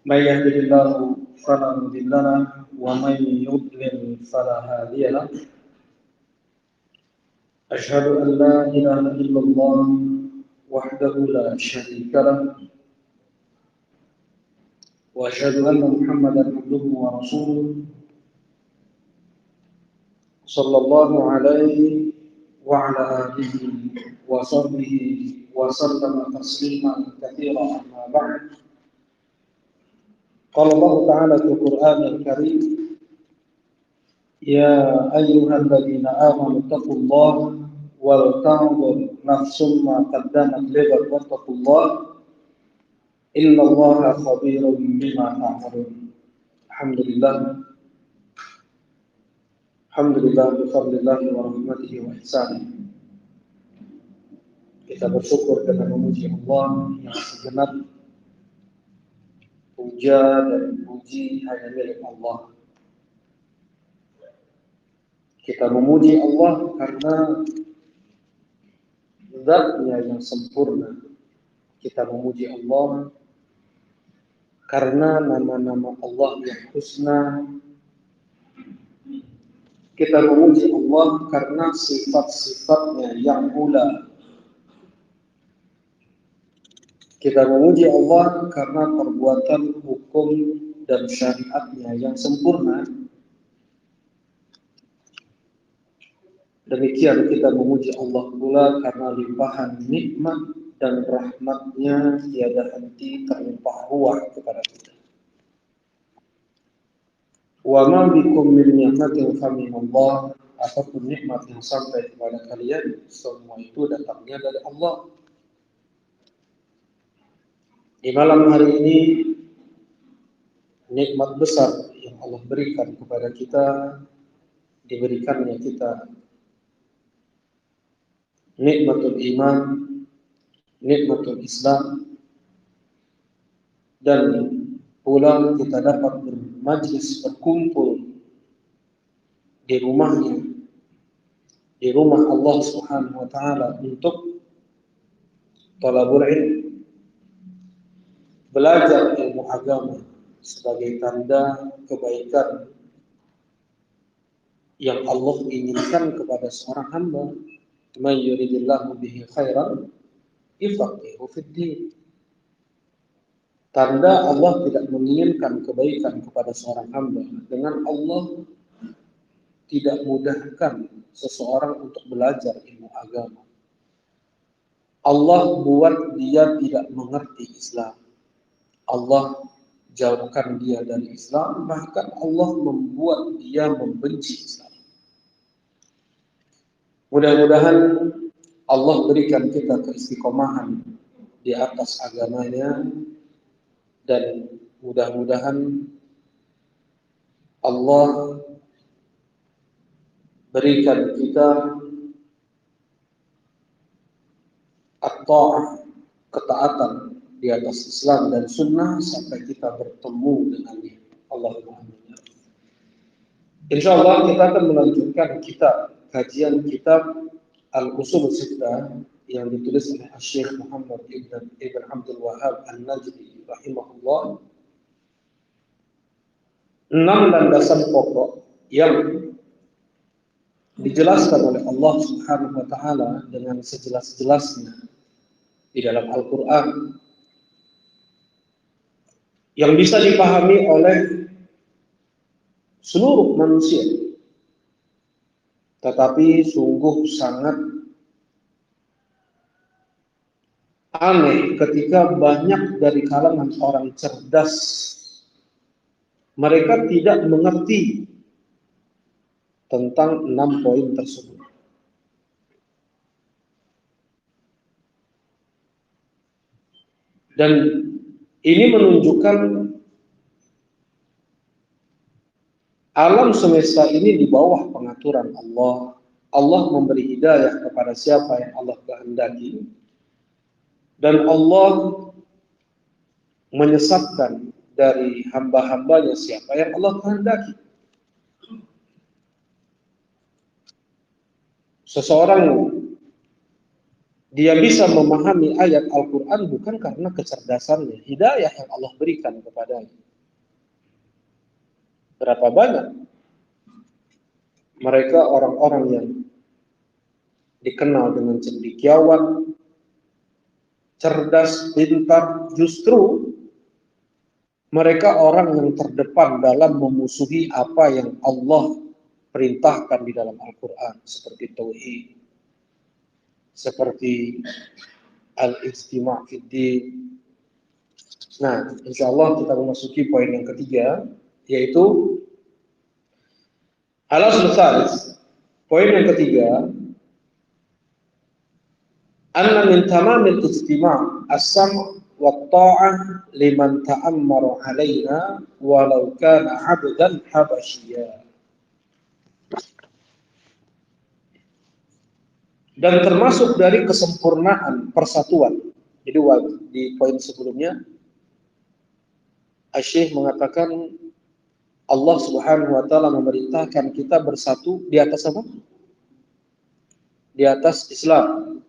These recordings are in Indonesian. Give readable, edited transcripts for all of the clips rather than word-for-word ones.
من يهده الله فلا مضل له ومن يضلل فلا هادي له أشهد أن لا إله إلا الله وحده لا شريك له وأشهد أن محمدا عبده ورسوله صلى الله عليه وعلى آله وصحبه وسلم تسليما كثيرا أما بعد قال الله تعالى في القرآن الكريم يا أيها الذين آمنوا اتقوا الله ولتنظر نفس ما قدمت لغد واتقوا الله إن الله خبير بما تعملون. Alhamdulillah bifadlillah wa rahmatihi wa ihsanih. Kita bersyukur dengan memuji Allah yang segenap puja dan puji hanya milik Allah. Kita memuji Allah karena zat-Nya yang sempurna. Kita memuji Allah karena nama-nama Allah yang husna. Kita memuji Allah karena sifat-sifatnya yang ula. Kita memuji Allah karena perbuatan hukum dan syariatnya yang sempurna. Demikian kita memuji Allah pula karena limpahan nikmat dan rahmatnya tiada henti terlimpah ruah kepada kita. Wa ma bikum min ni'matin faminallah, apapun nikmat yang sampai kepada kalian, semua itu datangnya dari Allah. Di malam hari ini nikmat besar yang Allah berikan kepada kita, diberikannya kita nikmatul iman, nikmatul Islam, dan pula kita dapat bermajlis, berkumpul di rumahnya, di rumah Allah Subhanahu wa Ta'ala untuk talabul ilm, belajar ilmu agama sebagai tanda kebaikan yang Allah inginkan kepada seorang hamba. Man yuridillahu bihi khairan yufaqihu fid-din. Tanda Allah tidak menginginkan kebaikan kepada seorang hamba dengan Allah tidak mudahkan seseorang untuk belajar ilmu agama. Allah buat dia tidak mengerti Islam. Allah jauhkan dia dari Islam, bahkan Allah membuat dia membenci Islam. Mudah-mudahan Allah berikan kita keistiqomahan di atas agamanya, dan mudah-mudahan Allah berikan kita at-ta'ah, ketaatan di atas Islam dan Sunnah sampai kita bertemu dengannya. Allahumma amin. Insyaallah kita akan melanjutkan kajian kitab Al-Usul Sittah yang ditulis oleh Syekh Muhammad Ibn Abdul Wahhab An-Najdi rahimahullah. 6 landasan pokok yang dijelaskan oleh Allah Subhanahu wa Ta'ala dengan sejelas-jelasnya di dalam Al-Quran, yang bisa dipahami oleh seluruh manusia, tetapi sungguh sangat aneh ketika banyak dari kalangan orang cerdas mereka tidak mengerti tentang 6 poin tersebut. Dan ini menunjukkan alam semesta ini di bawah pengaturan Allah. Allah memberi hidayah kepada siapa yang Allah kehendaki, dan Allah menyesatkan dari hamba-hambanya siapa yang Allah kehendaki. Seseorang Dia bisa memahami ayat Al-Quran bukan karena kecerdasannya, hidayah yang Allah berikan kepadanya. Berapa banyak mereka orang-orang yang dikenal dengan cendekiawan, cerdas, pintar, justru mereka orang yang terdepan dalam memusuhi apa yang Allah perintahkan di dalam Al-Quran, seperti tauhid, seperti al-ijtima' fiddin. Nah, insya Allah kita memasuki poin yang ketiga, yaitu al-aslu tsalits. Poin yang ketiga, anna min tamamil ijtima' as-sam' wa ta'ah liman ta'ammara alaina walau kana 'abdan habasyiya. Dan termasuk dari kesempurnaan persatuan. Jadi di poin sebelumnya Asy-Syaikh mengatakan Allah Subhanahu wa taala memerintahkan kita bersatu di atas apa? Di atas Islam,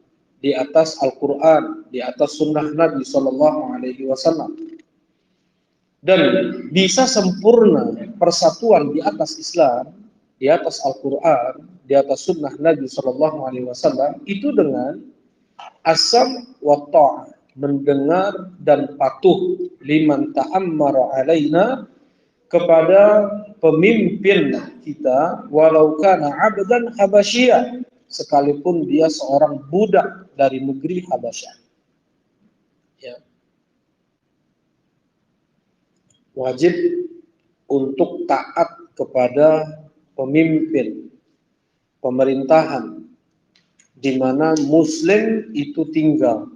di atas Al-Qur'an, di atas sunnah Nabi sallallahu alaihi wasallam. Dan bisa sempurna persatuan di atas Islam, di atas Al-Qur'an, di atas sunnah Nabi sallallahu alaihi wasallam itu dengan asam wa ta'ah, mendengar dan patuh liman ta'ammara alaina, kepada pemimpin kita walau kana 'abdan habasyia, sekalipun dia seorang budak dari negeri Habasyah. Ya. Wajib untuk taat kepada pemimpin pemerintahan di mana muslim itu tinggal.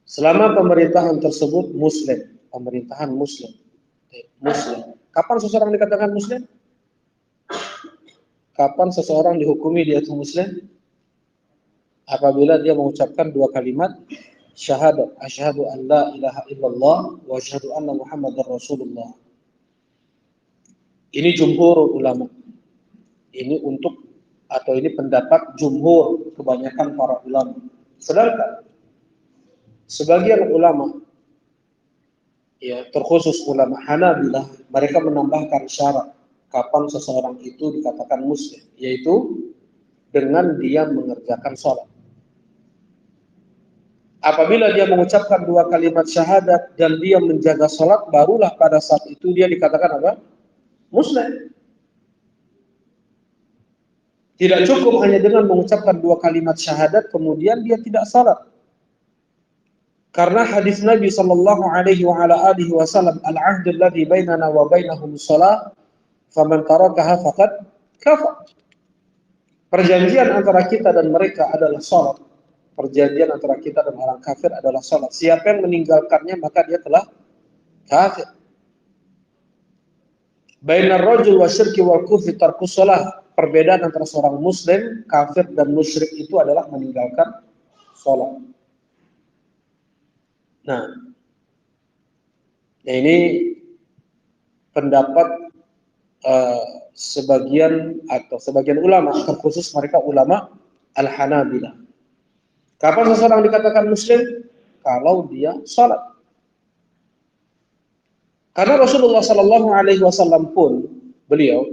Selama pemerintahan tersebut muslim, pemerintahan muslim. Kapan seseorang dikatakan muslim? Kapan seseorang dihukumi dia itu muslim? Apabila dia mengucapkan dua kalimat syahadat, asyhadu an la ilaha illallah wa asyhadu anna muhammadar rasulullah. Ini jumhur ulama. Ini ini pendapat jumhur, kebanyakan para ulama. Sedangkan sebagian ulama, ya terkhusus ulama Hanabilah, mereka menambahkan syarat kapan seseorang itu dikatakan muslim, yaitu dengan dia mengerjakan sholat. Apabila dia mengucapkan dua kalimat syahadat dan dia menjaga sholat, barulah pada saat itu dia dikatakan apa? Muslim. Tidak cukup hanya dengan mengucapkan dua kalimat syahadat kemudian dia tidak sholat. Karena hadis Nabi sallallahu alaihi wasallam, al-'ahdu alladhi bainana wa bainahum shalah, faman tarakaha faqad kafar. Perjanjian antara kita dan mereka adalah salat. Perjanjian antara kita dan orang kafir adalah salat. Siapa yang meninggalkannya maka dia telah kafir. Bainar rajul wa syirki wal kufri tarkus shalah. Perbedaan antara seorang muslim, kafir dan musyrik itu adalah meninggalkan salat. Nah, ini pendapat sebagian ulama, terkhusus mereka ulama Al-Hanabilah. Kapan seseorang dikatakan muslim? Kalau dia salat. Karena Rasulullah sallallahu alaihi wasallam pun beliau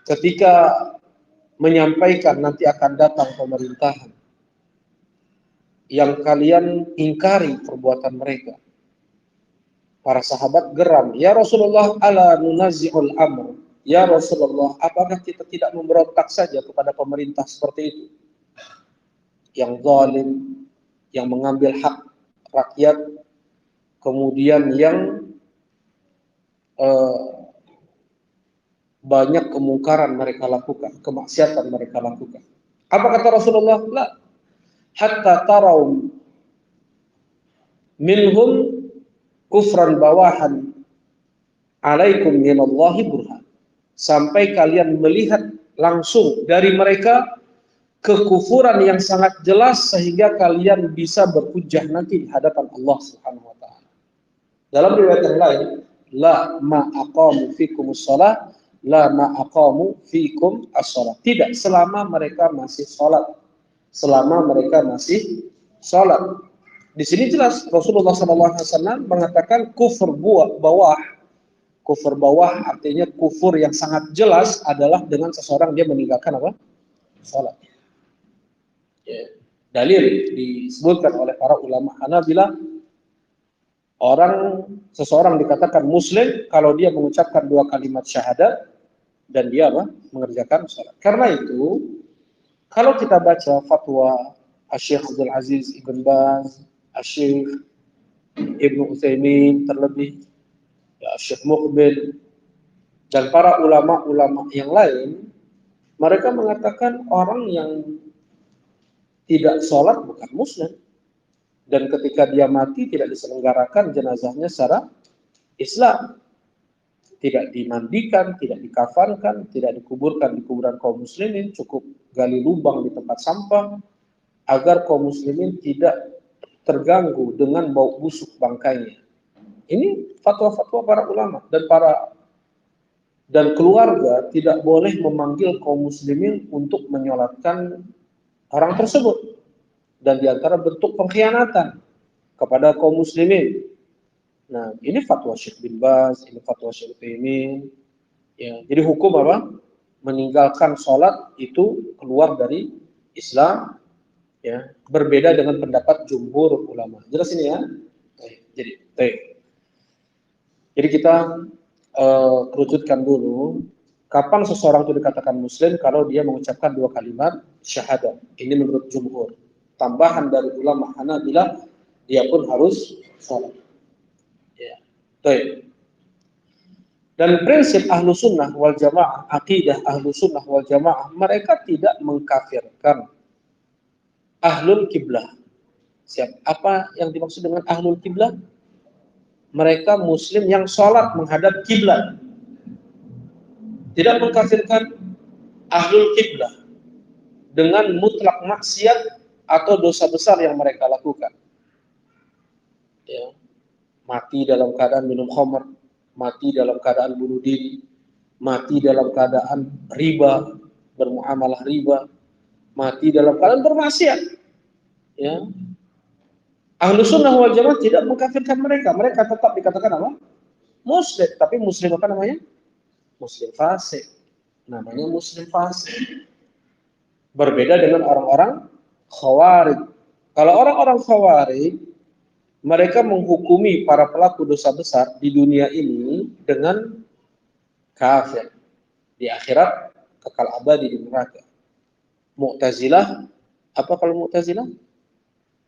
ketika menyampaikan nanti akan datang pemerintahan yang kalian ingkari perbuatan mereka. Para sahabat geram, ya Rasulullah, ala nunazi'ul amr. Ya Rasulullah, apakah kita tidak memberontak saja kepada pemerintah seperti itu? Yang zalim, yang mengambil hak rakyat, kemudian yang banyak kemungkaran mereka lakukan, kemaksiatan mereka lakukan. Apa kata Rasulullah? La, hatta taraw minhum kufran bawahan alaikum minallahi burhan. Sampai kalian melihat langsung dari mereka kekufuran yang sangat jelas sehingga kalian bisa berhujjah nanti di hadapan Allah Subhanahu wa taala. Dalam riwayat yang lain, la ma aqamu fikumus shalah, la ma aqamu fikum as-shalah. Tidak selama mereka masih salat. selama mereka masih sholat. Di sini jelas Rasulullah SAW mengatakan kufur bawah. Kufur bawah artinya kufur yang sangat jelas adalah dengan seseorang dia meninggalkan apa? Sholat. Ya. Dalil disebutkan oleh para ulama Hanabilah, seseorang dikatakan muslim kalau dia mengucapkan 2 kalimat syahadat dan dia apa? Mengerjakan sholat. Karena itu, kalau kita baca fatwa Syekh Abdul Aziz Ibn Baz, Syekh Ibnu Utsaimin terlebih, ya, Syekh Muqbil dan para ulama-ulama yang lain, mereka mengatakan orang yang tidak sholat bukan muslim, dan ketika dia mati tidak diselenggarakan jenazahnya secara Islam, tidak dimandikan, tidak dikafankan, tidak dikuburkan di kuburan kaum muslimin, cukup gali lubang di tempat sampah agar kaum muslimin tidak terganggu dengan bau busuk bangkainya. Ini fatwa-fatwa para ulama, dan keluarga tidak boleh memanggil kaum muslimin untuk menyolatkan orang tersebut. Dan diantara bentuk pengkhianatan kepada kaum muslimin. Nah, ini fatwa Syekh bin Baz, ini fatwa Syekh Utsaimin. Ya, jadi hukum apa? Meninggalkan sholat itu keluar dari Islam. Ya, berbeda dengan pendapat jumhur ulama. Jelas ini ya. Jadi kita kerucutkan dulu. Kapan seseorang itu dikatakan muslim? Kalau dia mengucapkan 2 kalimat syahadat. Ini menurut jumhur. Tambahan dari ulama Hanabilah, dia pun harus sholat. Ya. Dan prinsip ahlu sunnah wal jamaah, akidah ahlu sunnah wal jamaah, mereka tidak mengkafirkan ahlul kiblah. Apa yang dimaksud dengan ahlul kiblah? Mereka muslim yang sholat menghadap kiblat. Tidak mengkafirkan ahlul kiblah dengan mutlak maksiat atau dosa besar yang mereka lakukan. Ya. Mati dalam keadaan minum khamr, mati dalam keadaan bunuh diri, mati dalam keadaan riba, bermuamalah riba, mati dalam keadaan bermaksiat. Ya. Ahlu sunnah wal jamaah tidak mengkafirkan mereka. Mereka tetap dikatakan apa? Muslim. Tapi muslim apa namanya? Muslim fasik. Namanya muslim fasik. Berbeda dengan orang-orang khawarij. Kalau orang-orang khawarij, mereka menghukumi para pelaku dosa besar di dunia ini dengan kafir. Di akhirat kekal abadi di neraka. Mu'tazilah, apa kalau Mu'tazilah?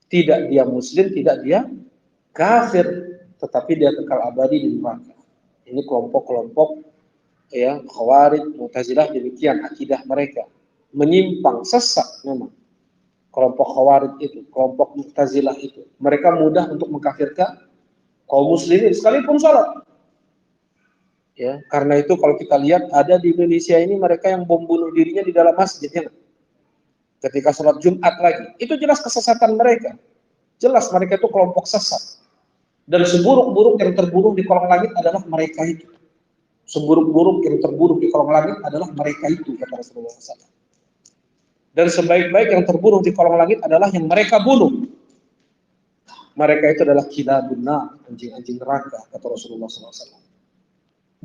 Tidak dia muslim, tidak dia kafir, tetapi dia kekal abadi di neraka. Ini kelompok-kelompok ya khawarij, Mu'tazilah, demikian akidah mereka. Menyimpang, sesat memang. Kelompok khawarij itu, kelompok Mu'tazilah itu, mereka mudah untuk mengkafirkan kaum muslimin sekalipun sholat. Ya, karena itu kalau kita lihat ada di Indonesia ini mereka yang bom bunuh dirinya di dalam masjid, ya. Ketika sholat Jumat lagi, itu jelas kesesatan mereka. Jelas mereka itu kelompok sesat. Dan seburuk-buruk yang terbunuh di kolong langit adalah mereka itu. Seburuk-buruk yang terbunuh di kolong langit adalah mereka itu, kata Rasulullah SAW. Dan sebaik-baik yang terbunuh di kolong langit adalah yang mereka bunuh. Mereka itu adalah kilabun nar, anjing-anjing neraka, kata Rasulullah SAW.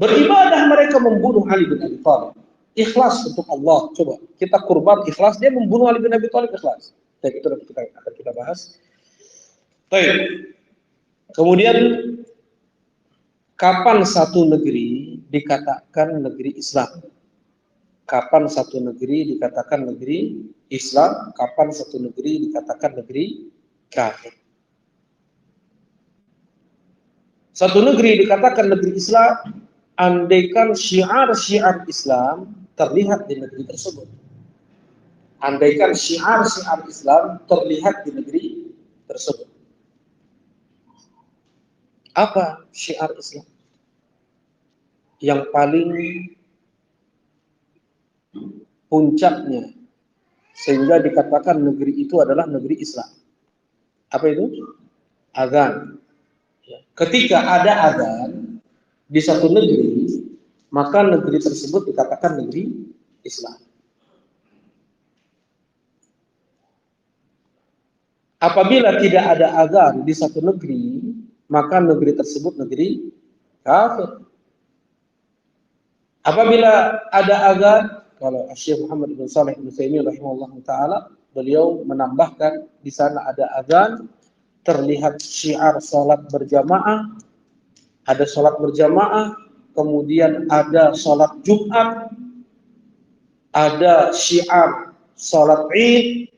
Beribadah mereka membunuh Ali bin Abi Thalib. Ikhlas untuk Allah. Coba kita kurban ikhlas, dia membunuh Ali bin Abi Thalib ikhlas. Dan itu akan kita bahas. Baik. Kemudian kapan satu negeri dikatakan negeri Islam? Kapan satu negeri dikatakan negeri Islam? Kapan satu negeri dikatakan negeri kafir? Satu negeri dikatakan negeri Islam andaikan syiar-syiar Islam terlihat di negeri tersebut. Andaikan syiar-syiar Islam terlihat di negeri tersebut. Apa syiar Islam? Yang paling puncaknya sehingga dikatakan negeri itu adalah negeri Islam. Apa itu? Azan. Ketika ada azan di satu negeri, maka negeri tersebut dikatakan negeri Islam. Apabila tidak ada azan di satu negeri, maka negeri tersebut negeri kafir. Apabila ada azan, kalau Syekh Muhammad bin Shalih bin Utsaimin rahimahullah taala, beliau menambahkan di sana ada azan, terlihat syiar salat berjamaah, ada salat berjamaah, kemudian ada salat Jumat, ada syiar salat Id,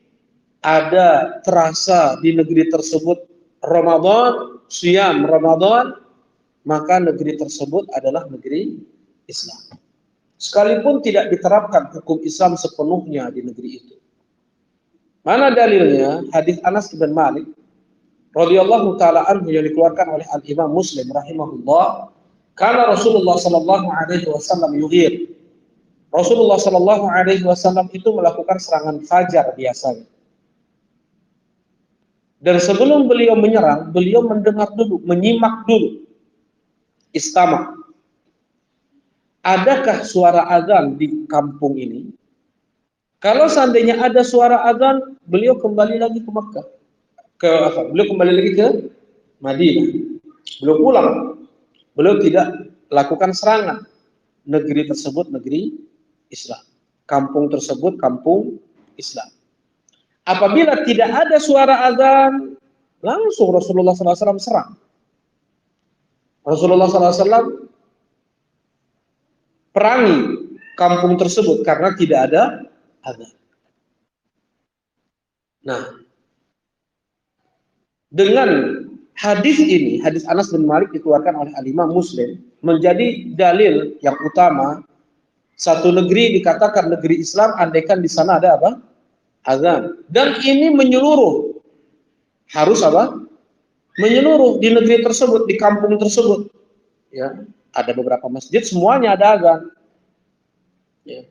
ada terasa di negeri tersebut Ramadan, siyam Ramadan, maka negeri tersebut adalah negeri Islam. Sekalipun tidak diterapkan hukum Islam sepenuhnya di negeri itu. Mana dalilnya? Hadis Anas bin Malik radhiyallahu taala anhu yang dikeluarkan oleh Al-Imam Muslim rahimahullah, kana Rasulullah sallallahu alaihi wasallam yughir. Rasulullah sallallahu alaihi wasallam itu melakukan serangan fajar biasanya. Dan sebelum beliau menyerang, beliau mendengar dulu, menyimak dulu. Istama. Adakah suara azan di kampung ini? Kalau seandainya ada suara azan, beliau kembali lagi ke Makkah. Beliau kembali lagi ke Madinah. Beliau pulang. Beliau tidak lakukan serangan. Negeri tersebut negeri Islam. Kampung tersebut kampung Islam. Apabila tidak ada suara azan, langsung Rasulullah SAW serang. Rasulullah SAW perangi kampung tersebut karena tidak ada azan. Nah, dengan hadis ini, hadis Anas bin Malik dikeluarkan oleh Al-Imam Muslim, menjadi dalil yang utama. Satu negeri dikatakan negeri Islam andaikan di sana ada apa? Azan. Dan ini menyeluruh. Harus apa? Menyeluruh di negeri tersebut, di kampung tersebut. Ya, ada beberapa masjid semuanya ada azan. Ya.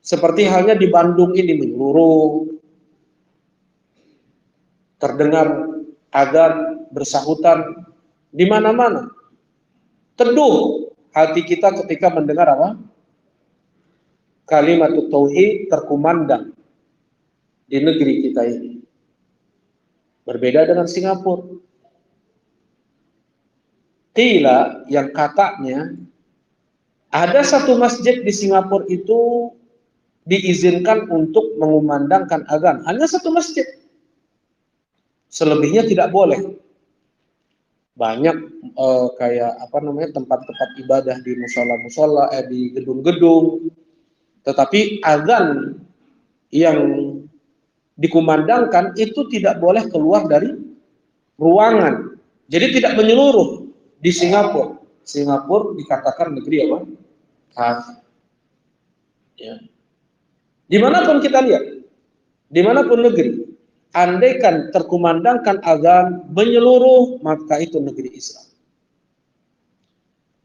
Seperti halnya di Bandung ini menyeluruh. Terdengar azan bersahutan di mana-mana. Teduh hati kita ketika mendengar apa? Kalimat tauhid terkumandang di negeri kita ini. Berbeda dengan Singapura. Qila, yang katanya ada satu masjid di Singapura itu diizinkan untuk mengumandangkan azan. Hanya satu masjid. Selebihnya tidak boleh. Banyak kayak apa namanya tempat-tempat ibadah di musola-musola, di gedung-gedung. Tetapi azan yang dikumandangkan itu tidak boleh keluar dari ruangan. Jadi tidak menyeluruh di Singapura. Singapura dikatakan negeri apa? Kafir. Ya. Dimanapun kita lihat, dimanapun negeri, andaikan terkumandangkan azan menyeluruh, maka itu negeri Islam.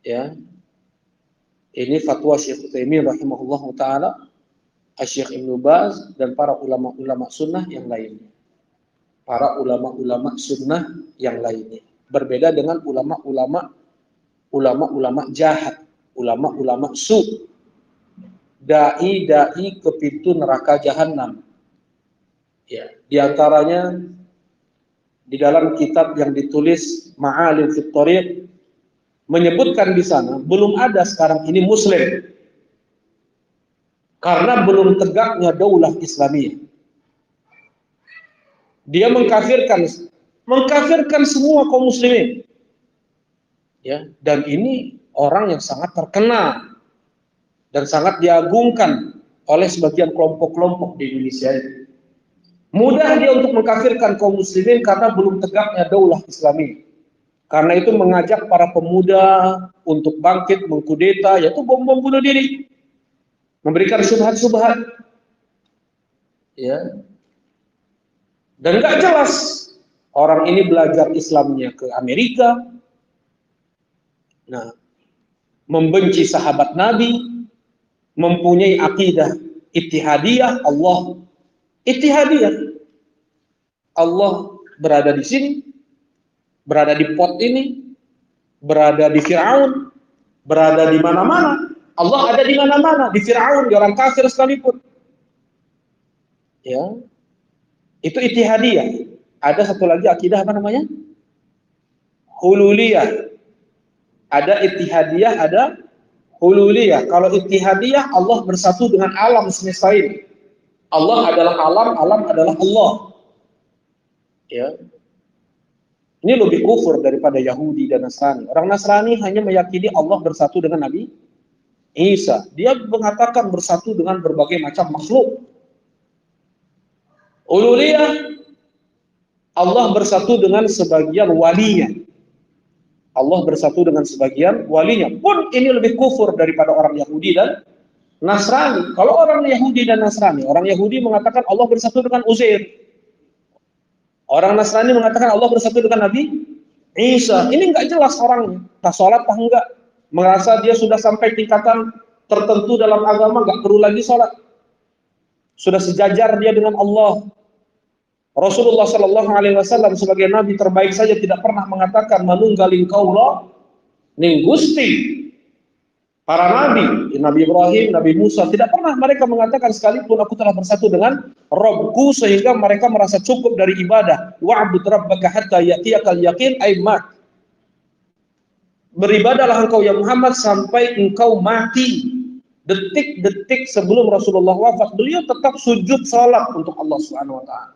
Ya, ini fatwa Syekh Utsaimin rahimahullah taala, Syekh Ibnu Baz dan para ulama-ulama sunnah yang lainnya. Para ulama-ulama sunnah yang lainnya. Berbeda dengan ulama-ulama jahat, ulama-ulama su, dai-dai ke pintu neraka jahanam. Ya, di antaranya di dalam kitab yang ditulis Ma'alim fit Thariq menyebutkan di sana belum ada sekarang ini Muslim karena belum tegaknya daulah Islamiyah. Dia mengkafirkan semua kaum muslimin. Ya, dan ini orang yang sangat terkenal dan sangat diagungkan oleh sebagian kelompok-kelompok di Indonesia ini. Mudah dia untuk mengkafirkan kaum muslimin karena belum tegaknya daulah Islami. Karena itu mengajak para pemuda untuk bangkit, mengkudeta, yaitu bom-bom bunuh diri. Memberikan subhat-subhat. Ya. Dan nggak jelas orang ini belajar Islamnya ke Amerika. Nah, membenci sahabat Nabi, mempunyai akidah ittihadiyah, Allah ittihadiyah. Allah berada di sini, berada di pot ini, berada di Fir'aun, berada di mana-mana. Allah ada di mana-mana, di Fir'aun, di orang kafir sekalipun. Ya, itu ittihadiyah. Ada satu lagi akidah apa namanya? Hululiyah. Ada ittihadiyah, ada hululiyah. Kalau ittihadiyah, Allah bersatu dengan alam semesta ini. Allah adalah alam, alam adalah Allah. Ya. Ini lebih kufur daripada Yahudi dan Nasrani. Orang Nasrani hanya meyakini Allah bersatu dengan Nabi Isa. Dia mengatakan bersatu dengan berbagai macam makhluk. Uluhiyah, Allah bersatu dengan sebagian walinya. Allah bersatu dengan sebagian walinya. Pun ini lebih kufur daripada orang Yahudi dan Nasrani. Kalau orang Yahudi dan Nasrani, orang Yahudi mengatakan Allah bersatu dengan Uzair. Orang Nasrani mengatakan Allah bersatu dengan Nabi Isa. Ini nggak jelas orangnya. Tak sholat, tak enggak. Merasa dia sudah sampai tingkatan tertentu dalam agama, nggak perlu lagi sholat. Sudah sejajar dia dengan Allah. Rasulullah Shallallahu Alaihi Wasallam sebagai Nabi terbaik saja tidak pernah mengatakan manunggaling kaulah ning Gusti. Para Nabi, Nabi Ibrahim, Nabi Musa, tidak pernah mereka mengatakan sekalipun aku telah bersatu dengan Robku, sehingga mereka merasa cukup dari ibadah. Wa'bud rabbaka hatta ya'tiyakal yaqin, ay mat. Beribadahlah engkau ya Muhammad sampai engkau mati. Detik-detik sebelum Rasulullah wafat, beliau tetap sujud salat untuk Allah Subhanahu wa taala.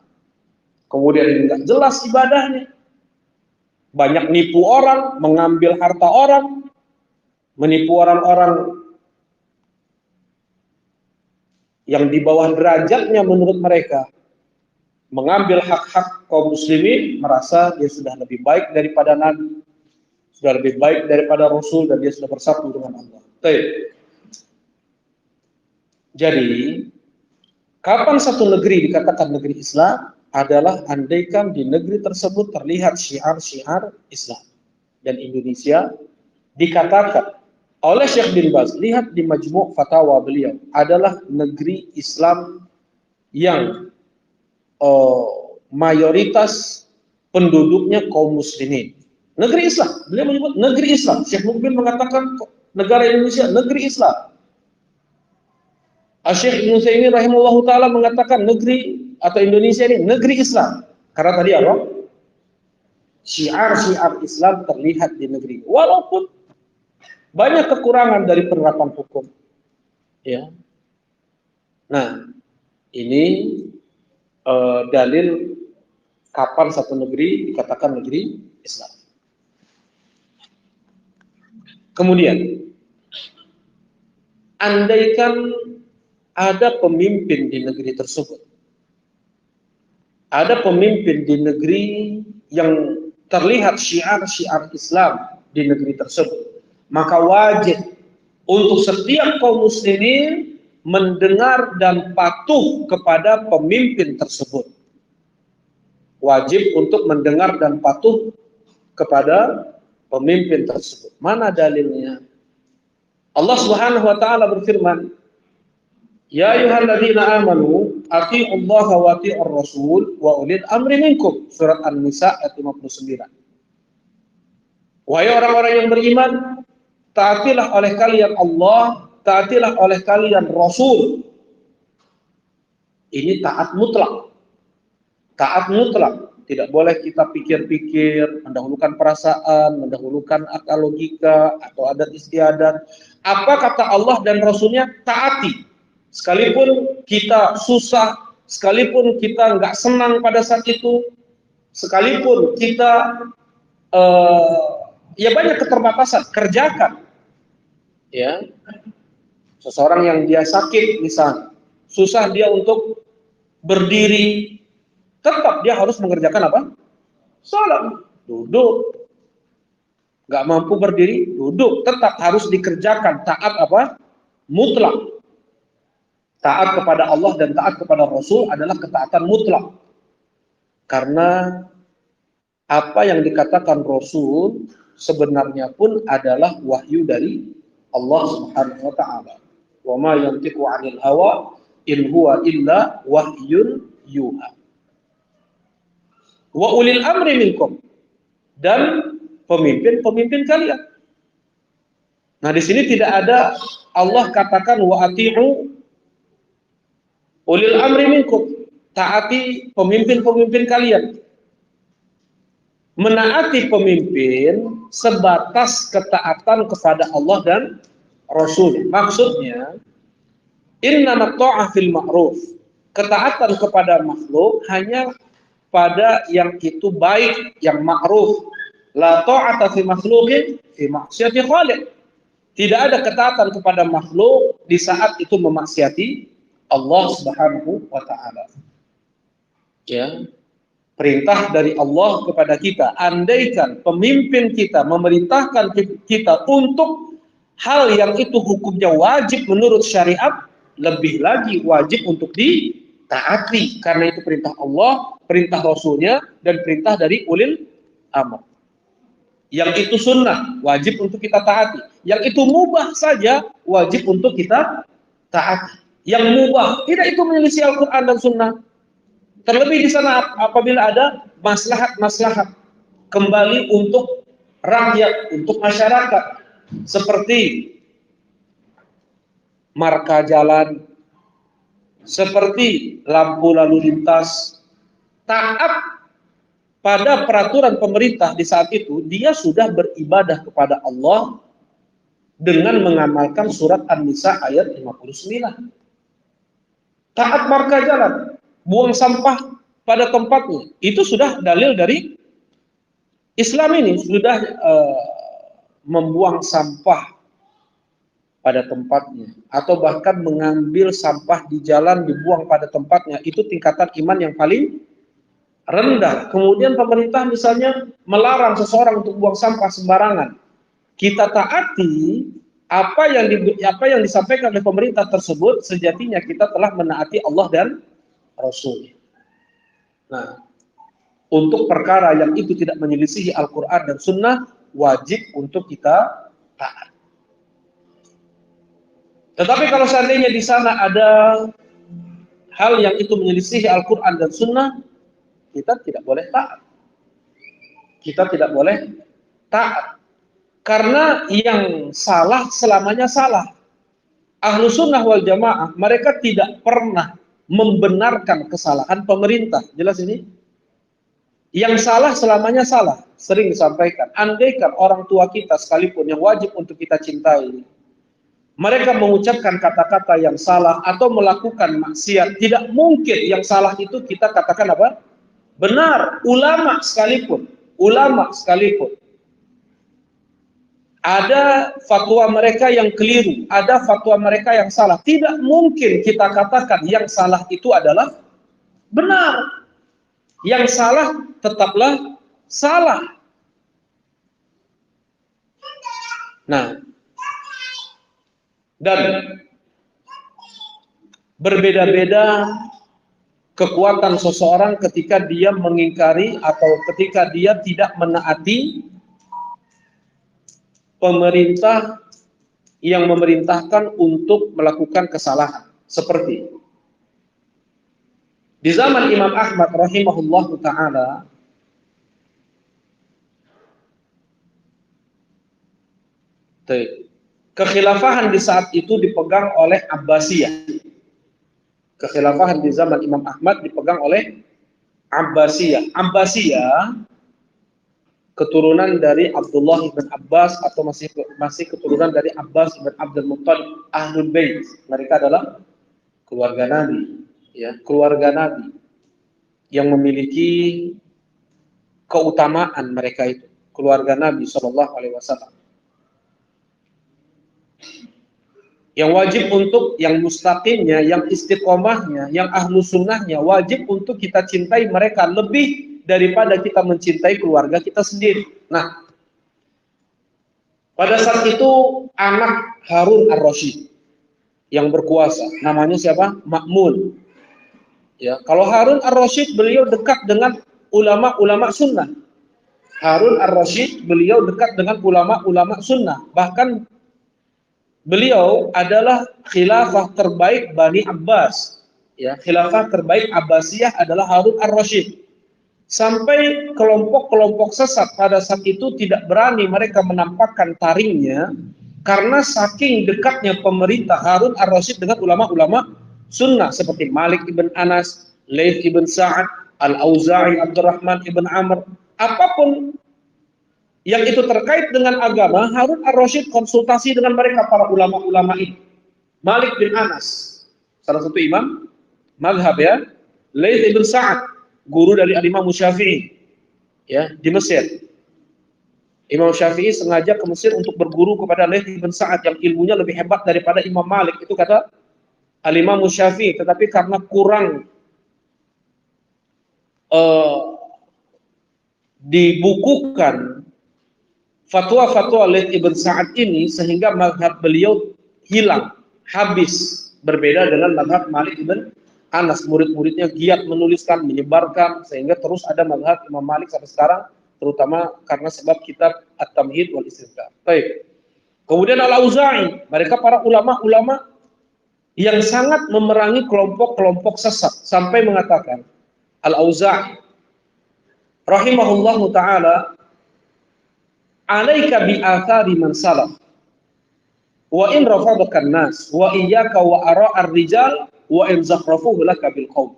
Kemudian ini enggak jelas ibadahnya. Banyak nipu orang, mengambil harta orang, menipu orang-orang yang di bawah derajatnya menurut mereka, mengambil hak-hak kaum muslimin, merasa dia sudah lebih baik daripada Nabi, sudah lebih baik daripada Rasul, dan dia sudah bersatu dengan Allah. Jadi, kapan satu negeri dikatakan negeri Islam? Adalah andaikan di negeri tersebut terlihat syiar-syiar Islam. Dan Indonesia dikatakan oleh Syekh bin Baz, lihat di Majmu' Fatawa beliau, adalah negeri Islam yang mayoritas penduduknya kaum muslimin. Negeri Islam, beliau menyebut negeri Islam. Syekh Mukbil mengatakan negara Indonesia negeri Islam. Syekh Ibnu Utsaimin rahimahullahu taala mengatakan negeri atau Indonesia ini negeri Islam. Karena tadi apa? Syiar-syiar Islam terlihat di negeri. Walaupun banyak kekurangan dari penerapan hukum. Ya. Nah, ini dalil kapan satu negeri dikatakan negeri Islam. Kemudian, andaikan ada pemimpin di negeri tersebut, ada pemimpin di negeri yang terlihat syiar-syiar Islam di negeri tersebut, maka wajib untuk setiap kaum muslimin mendengar dan patuh kepada pemimpin tersebut. Wajib untuk mendengar dan patuh kepada pemimpin tersebut. Mana dalilnya? Allah Subhanahu wa taala berfirman, ya ayyuhalladzina amanu atti'ullaha wa atti'ur rasul wa ulil amri minkum. Surat An-Nisa ayat 59. Wahai orang-orang yang beriman, taatilah oleh kalian Allah, taatilah oleh kalian Rasul. Ini taat mutlak. Taat mutlak. Tidak boleh kita pikir-pikir, mendahulukan perasaan, mendahulukan akal logika, atau adat istiadat. Apa kata Allah dan Rasulnya, taati. Sekalipun kita susah, sekalipun kita nggak senang pada saat itu, sekalipun kita ya banyak keterbatasan, kerjakan. Ya, seseorang yang dia sakit misalnya, susah dia untuk berdiri, tetap dia harus mengerjakan apa? Salat, duduk. Nggak mampu berdiri, duduk, tetap harus dikerjakan. Taat apa? Mutlak. Taat kepada Allah dan taat kepada Rasul adalah ketaatan mutlak. Karena apa yang dikatakan Rasul sebenarnya pun adalah wahyu dari Allah Subhanahu wa taala. Wa ma yantiqu 'anil hawa in huwa illa wahyun yuha. Wa ulil amri minkum, dan pemimpin-pemimpin kalian. Nah, di sini tidak ada Allah katakan wa ati'u ulil amri minkum, taati pemimpin-pemimpin kalian. Menaati pemimpin sebatas ketaatan kepada Allah dan Rasul. Maksudnya, innamat ta'ah fil ma'ruf. Ketaatan kepada makhluk hanya pada yang itu baik, yang ma'ruf. La ta'ata fi makhlukin fi maksiati khaliq. Tidak ada ketaatan kepada makhluk di saat itu memaksiati Allah Subhanahu wa taala. Ya. Perintah dari Allah kepada kita, andaikan pemimpin kita memerintahkan kita untuk hal yang itu hukumnya wajib menurut syariat, lebih lagi wajib untuk ditaati, karena itu perintah Allah, perintah Rasulnya, dan perintah dari ulil amr. Yang itu sunnah, wajib untuk kita taati. Yang itu mubah saja, wajib untuk kita taati. Yang mubah, tidak itu menyelisih Al-Quran dan sunnah. Terlebih di sana apabila ada maslahat-maslahat kembali untuk rakyat, untuk masyarakat, seperti marka jalan, seperti lampu lalu lintas, taat pada peraturan pemerintah di saat itu, dia sudah beribadah kepada Allah dengan mengamalkan surat An-Nisa ayat 59. Taat marka jalan, buang sampah pada tempatnya, itu sudah dalil dari Islam ini, sudah membuang sampah pada tempatnya, atau bahkan mengambil sampah di jalan dibuang pada tempatnya, itu tingkatan iman yang paling rendah. Kemudian pemerintah misalnya melarang seseorang untuk buang sampah sembarangan, kita taati apa yang disampaikan oleh pemerintah tersebut, sejatinya kita telah menaati Allah dan Rasul. Nah, untuk perkara yang itu tidak menyelisihi Al-Quran dan Sunnah, wajib untuk kita taat. Tetapi kalau seandainya di sana ada hal yang itu menyelisihi Al-Quran dan Sunnah, kita tidak boleh taat. Kita tidak boleh taat. Karena yang salah selamanya salah. Ahlu sunnah wal jamaah, mereka tidak pernah membenarkan kesalahan pemerintah. Jelas ini? Yang salah selamanya salah. Sering disampaikan, andaikan orang tua kita sekalipun yang wajib untuk kita cintai, mereka mengucapkan kata-kata yang salah atau melakukan maksiat, tidak mungkin yang salah itu kita katakan apa? Benar. Ulama sekalipun. Ada fatwa mereka yang keliru, ada fatwa mereka yang salah. Tidak mungkin kita katakan yang salah itu adalah benar. Yang salah tetaplah salah. Nah, dan berbeda-beda kekuatan seseorang ketika dia mengingkari atau ketika dia tidak menaati pemerintah yang memerintahkan untuk melakukan kesalahan. Seperti di zaman Imam Ahmad rahimahullahu ta'ala, kekhilafahan di saat itu dipegang oleh Abbasiyah. Kekhilafahan di zaman Imam Ahmad dipegang oleh Abbasiyah. Abbasiyah keturunan dari Abdullah bin Abbas atau masih keturunan dari Abbas bin Abdul Muttalib, Ahlul Bait. Mereka adalah keluarga Nabi, ya, keluarga Nabi yang memiliki keutamaan. Mereka itu keluarga Nabi Shallallahu Alaihi Wasallam. Yang wajib untuk, yang mustaqimnya, yang istiqomahnya, yang ahlu sunnahnya, wajib untuk kita cintai mereka lebih daripada kita mencintai keluarga kita sendiri. Nah, pada saat itu anak Harun ar-Rasyid yang berkuasa, namanya siapa? Ma'mun. Ya, kalau Harun ar-Rasyid beliau dekat dengan ulama-ulama sunnah. Harun ar-Rasyid beliau dekat dengan ulama-ulama sunnah. Bahkan beliau adalah khilafah terbaik Bani Abbas. Ya, khilafah terbaik Abbasiyah adalah Harun ar-Rasyid. Sampai kelompok-kelompok sesat pada saat itu tidak berani mereka menampakkan taringnya karena saking dekatnya pemerintah Harun ar-Rasyid dengan ulama-ulama sunnah seperti Malik ibn Anas, Laits ibn Sa'ad, Al-Auza'i, Abdurrahman ibn Amr, apapun yang itu terkait dengan agama, Harun ar-Rasyid konsultasi dengan mereka, para ulama-ulama ini. Malik bin Anas, salah satu imam mazhab ya, Laits bin Sa'ad, guru dari Imam Syafi'i ya, di Mesir. Imam Syafi'i sengaja ke Mesir untuk berguru kepada Laits bin Sa'ad yang ilmunya lebih hebat daripada Imam Malik, itu kata Al-Imam Syafi'i, tetapi karena kurang dibukukan fatwa-fatwa Laits ibn Sa'ad ini, sehingga mazhab beliau hilang, habis, berbeda dengan mazhab Malik ibn Anas. Murid-muridnya giat menuliskan, menyebarkan, sehingga terus ada mazhab Imam Malik sampai sekarang, terutama karena sebab kitab At-Tamhid wal Istidkar. Baik. Kemudian Al-Auza'i, mereka para ulama-ulama yang sangat memerangi kelompok-kelompok sesat, sampai mengatakan Al-Auza'i rahimahullahu ta'ala, alaika bi athari man salaf wa in rafadaka an-nas wa iyyaka wa ara' ar-rijal wa in zakhrafuhu laka bil qawl.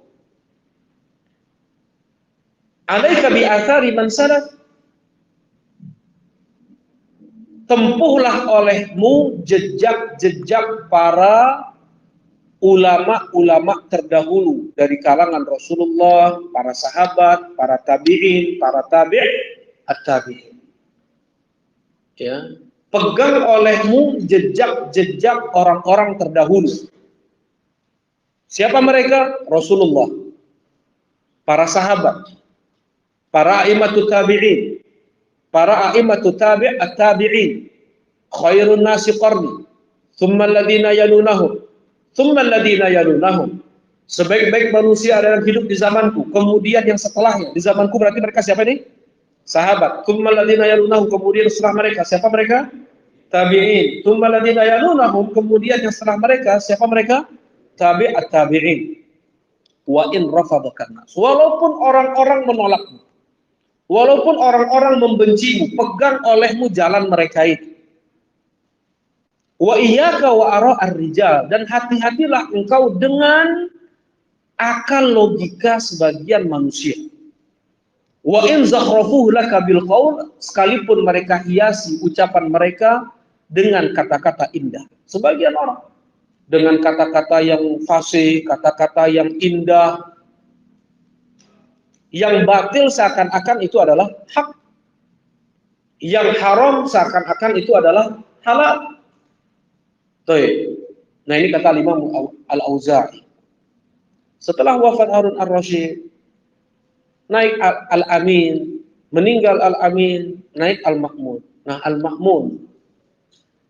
Alaika bi athari man salaf, tempuhlah olehmu jejak-jejak para ulama-ulama terdahulu dari kalangan Rasulullah, para sahabat, para tabi'in, para at-tabi'in. Ya, pegang olehmu jejak-jejak orang-orang terdahulu. Siapa mereka? Rasulullah, para sahabat, para a'immatut tabi'in, para a'immatut at-tabi'in, khairun nasi qarni, thumma alladhina yalunahum, thumma alladhina yalunahum. Sebaik-baik manusia adalah hidup di zamanku, kemudian yang setelahnya. Di zamanku berarti mereka siapa ini? Sahabat. Thumma alladhina yalunahum, kemudian setelah mereka siapa mereka? Tabi'in. Thumma alladhina yalunahum, kemudian yang setelah mereka siapa mereka? At-tabi'in. Wa in rafadaka nas, walaupun orang-orang menolakmu, walaupun orang-orang membencimu, pegang olehmu jalan mereka itu. Wa iyyaka wa ara' ar-rijal, dan hati-hatilah engkau dengan akal logika sebagian manusia. Wa in zakhrafuhu laka bil qaul, sekalipun mereka hiasi ucapan mereka dengan kata-kata indah. Sebagian orang dengan kata-kata yang fasih, kata-kata yang indah, yang batil seakan-akan itu adalah hak, yang haram seakan-akan itu adalah halal. Nah, ini kata Imam Al-Auza'i. Setelah wafat Harun ar-Rasyid, naik Al-Amin, meninggal Al-Amin, naik Al-Ma'mun. Nah, Al-Ma'mun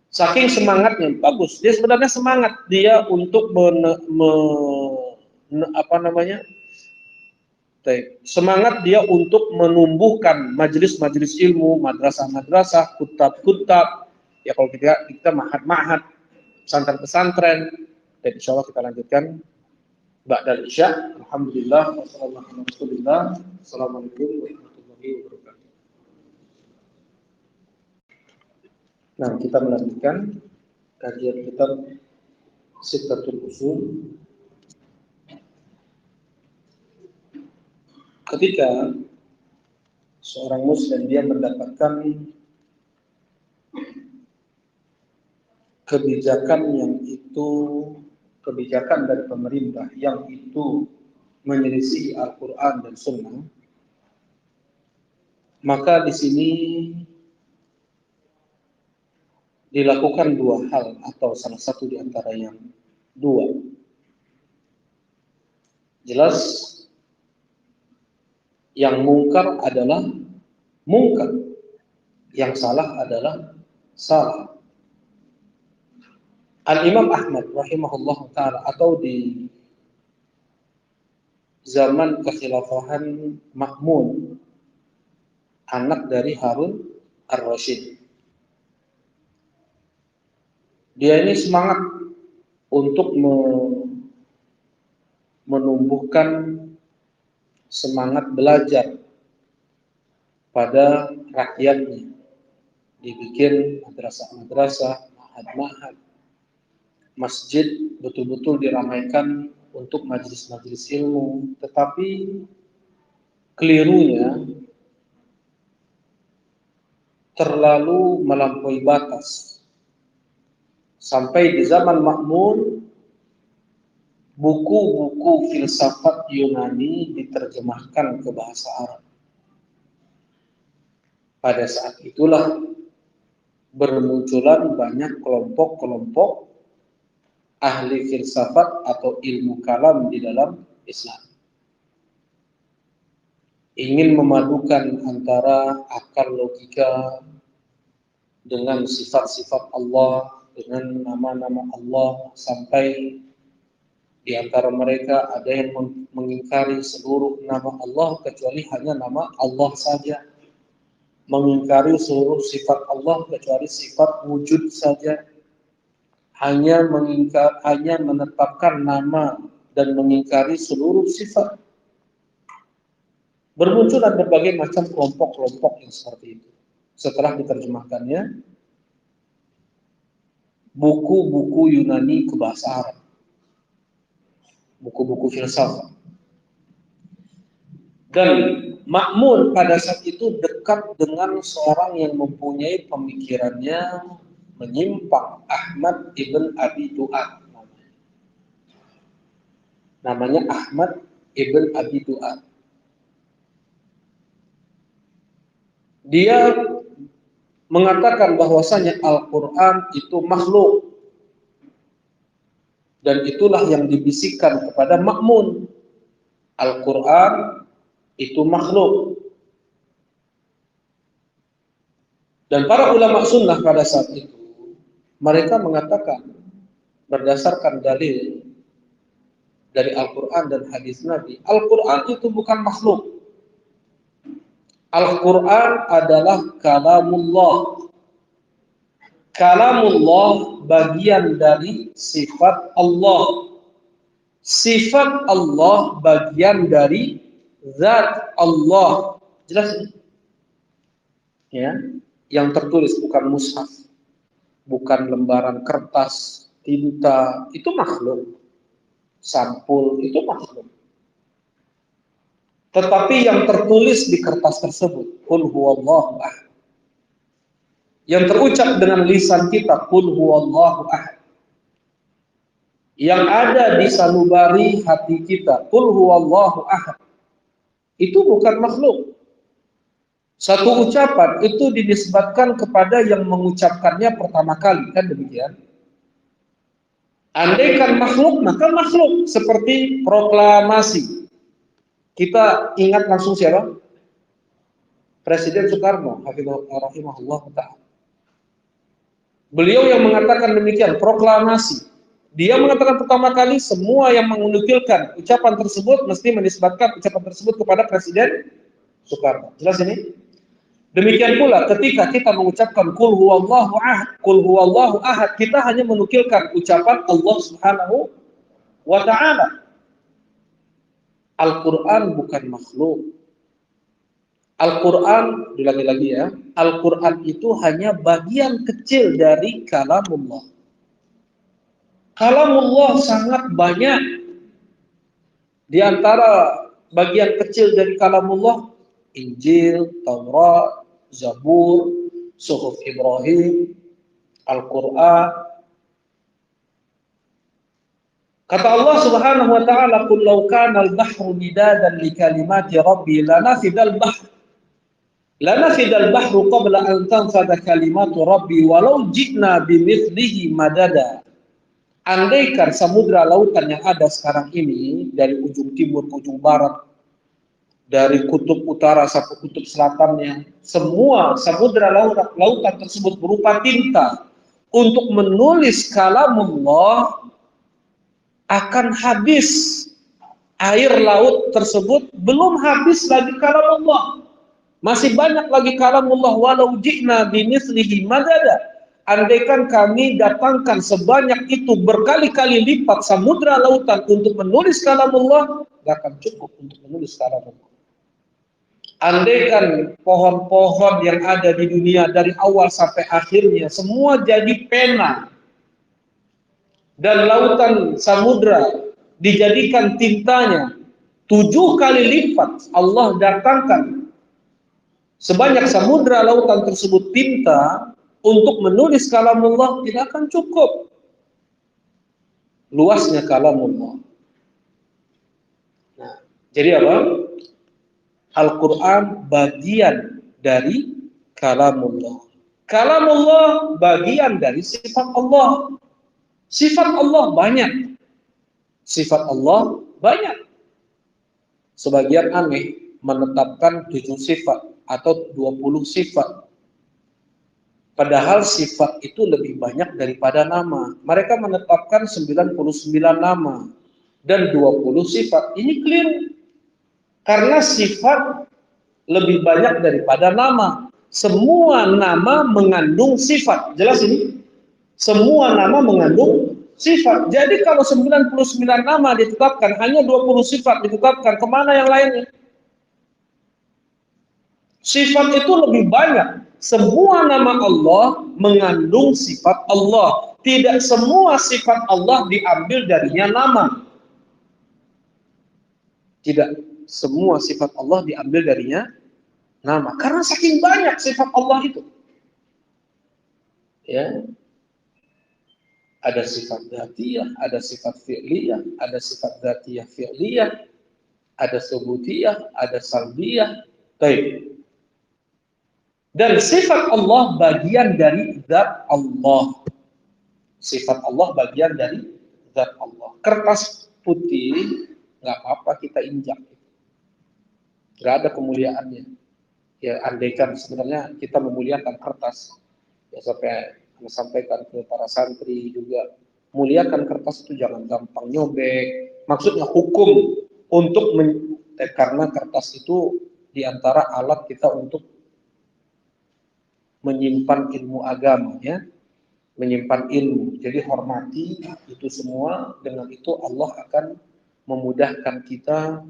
saking semangatnya, bagus. Dia sebenarnya semangat dia untuk semangat dia untuk menumbuhkan majelis-majelis ilmu, madrasah-madrasah, kutab-kutab. Ya kalau kita mahat-mahat, pesantren-pesantren. Dan insya Allah kita lanjutkan ba'dal isya. Alhamdulillah, wassalamualaikum warahmatullahi wabarakatuh. Nah, kita melanjutkan kajian kitab Sittatul Usul. Ketika seorang muslim dia mendapatkan kebijakan yang itu kebijakan dari pemerintah yang itu menyelisih Al-Quran dan Sunnah, maka di sini dilakukan dua hal atau salah satu di antara yang dua. Jelas yang mungkar adalah mungkar, yang salah adalah salah. Al-Imam Ahmad rahimahullah ta'ala, atau di zaman kekhilafahan Ma'mun, anak dari Harun ar-Rasyid, dia ini semangat untuk menumbuhkan semangat belajar pada rakyatnya. Dibikin madrasah-madrasah, mahad-mahad, masjid betul-betul diramaikan untuk majelis-majelis ilmu. Tetapi kelirunya terlalu melampaui batas. Sampai di zaman Ma'mun, buku-buku filsafat Yunani diterjemahkan ke bahasa Arab. Pada saat itulah bermunculan banyak kelompok-kelompok ahli filsafat atau ilmu kalam di dalam Islam. Ingin memadukan antara akal logika dengan sifat-sifat Allah, dengan nama-nama Allah, sampai di antara mereka ada yang mengingkari seluruh nama Allah kecuali hanya nama Allah saja, mengingkari seluruh sifat Allah kecuali sifat wujud saja, hanya menetapkan nama dan mengingkari seluruh sifat. Bermunculan berbagai macam kelompok-kelompok yang seperti itu. Setelah diterjemahkannya buku-buku Yunani ke bahasa Arab, buku-buku filsafat. Dan Ma'mun pada saat itu dekat dengan seorang yang mempunyai pemikirannya menyimpang, Ahmad ibn Abi Du'ad. Namanya Ahmad ibn Abi Du'ad. Dia mengatakan bahwasanya Al-Quran itu makhluk, dan itulah yang dibisikkan kepada Ma'mun. Al-Quran itu makhluk. Dan para ulama sunnah pada saat itu mereka mengatakan berdasarkan dalil dari Al-Quran dan hadis Nabi, Al-Quran itu bukan makhluk. Al-Quran adalah kalamullah. Kalamullah bagian dari sifat Allah. Sifat Allah bagian dari zat Allah. Jelas? Ya, yang tertulis bukan mushaf, bukan lembaran kertas, tinta, itu makhluk. Sampul itu makhluk. Tetapi yang tertulis di kertas tersebut, qul huwallahu ahad. Yang terucap dengan lisan kita, qul huwallahu ahad. Yang ada di sanubari hati kita, qul huwallahu ahad. Itu bukan makhluk. Satu ucapan itu dinisbatkan kepada yang mengucapkannya pertama kali, kan demikian? Andaikan makhluk, maka makhluk seperti proklamasi. Kita ingat langsung siapa? Presiden Soekarno, rahimahullah ta'ala. Beliau yang mengatakan demikian, proklamasi. Dia mengatakan pertama kali semua yang menukilkan ucapan tersebut mesti menisbatkan ucapan tersebut kepada Presiden Soekarno. Jelas ini? Demikian pula ketika kita mengucapkan qul huwallahu ahad, qul huwallahu ahad, kita hanya menukilkan ucapan Allah Subhanahu wa ta'ala. Al-Quran bukan makhluk. Al-Quran, lagi-lagi ya, Al-Quran itu hanya bagian kecil dari kalamullah. Kalamullah sangat banyak. Di antara bagian kecil dari kalamullah, Injil, Taurat, Zabur, Suhuf Ibrahim, Al-Quran. Kata Allah Subhanahu wa ta'ala, qul law kana al-bahru midadan li kalimati rabbi lanafidal bahru qabla an tanfada kalimatu rabbi walau ji'na bimithlihi madada. Andaikan samudra lautan yang ada sekarang ini dari ujung timur ke ujung barat, dari kutub utara sampai kutub selatannya, semua samudra lautan tersebut berupa tinta untuk menulis kalamullah, akan habis. Air laut tersebut belum habis lagi kalamullah. Masih banyak lagi kalamullah. Walau ji'na bimithlihi madada. Andaikan kami datangkan sebanyak itu berkali-kali lipat samudra lautan untuk menulis kalamullah, gak akan cukup untuk menulis kalamullah. Andaikan pohon-pohon yang ada di dunia dari awal sampai akhirnya semua jadi pena, dan lautan samudra dijadikan tintanya 7 kali lipat, Allah datangkan Sebanyak samudra lautan tersebut tinta, untuk menulis kalamullah tidak akan cukup luasnya kalamullah. Nah, jadi apa? Al-Quran bagian dari kalamullah. Kalamullah bagian dari sifat Allah. Sifat Allah banyak. Sifat Allah banyak. Sebagian aneh menetapkan 7 sifat atau 20 sifat. Padahal sifat itu lebih banyak daripada nama. Mereka menetapkan 99 nama dan 20 sifat. Ini keliru. Karena sifat lebih banyak daripada nama. Semua nama mengandung sifat. Jelas ini? Semua nama mengandung sifat. Jadi kalau 99 nama ditetapkan, hanya 20 sifat ditetapkan, kemana yang lainnya? Sifat itu lebih banyak. Semua nama Allah mengandung sifat Allah. Tidak semua sifat Allah diambil darinya nama. Tidak semua sifat Allah diambil darinya nama. Karena saking banyak sifat Allah itu. Ya. Ada sifat dzatiyah, ada sifat fi'liyah, ada sifat dzatiyah fi'liyah, ada subutiyah, ada salbiyah. Baik. Dan sifat Allah bagian dari zat Allah. Sifat Allah bagian dari zat Allah. Kertas putih nggak apa-apa kita injak. Nggak ada kemuliaannya. Ya andaikan sebenarnya kita memuliakan kertas. Ya sampai sampaikan ke para santri juga, muliakan kertas itu jangan gampang nyobek. Maksudnya hukum untuk karena kertas itu diantara alat kita untuk menyimpan ilmu agama, ya, menyimpan ilmu. Jadi hormati itu semua. Dengan itu Allah akan memudahkan kita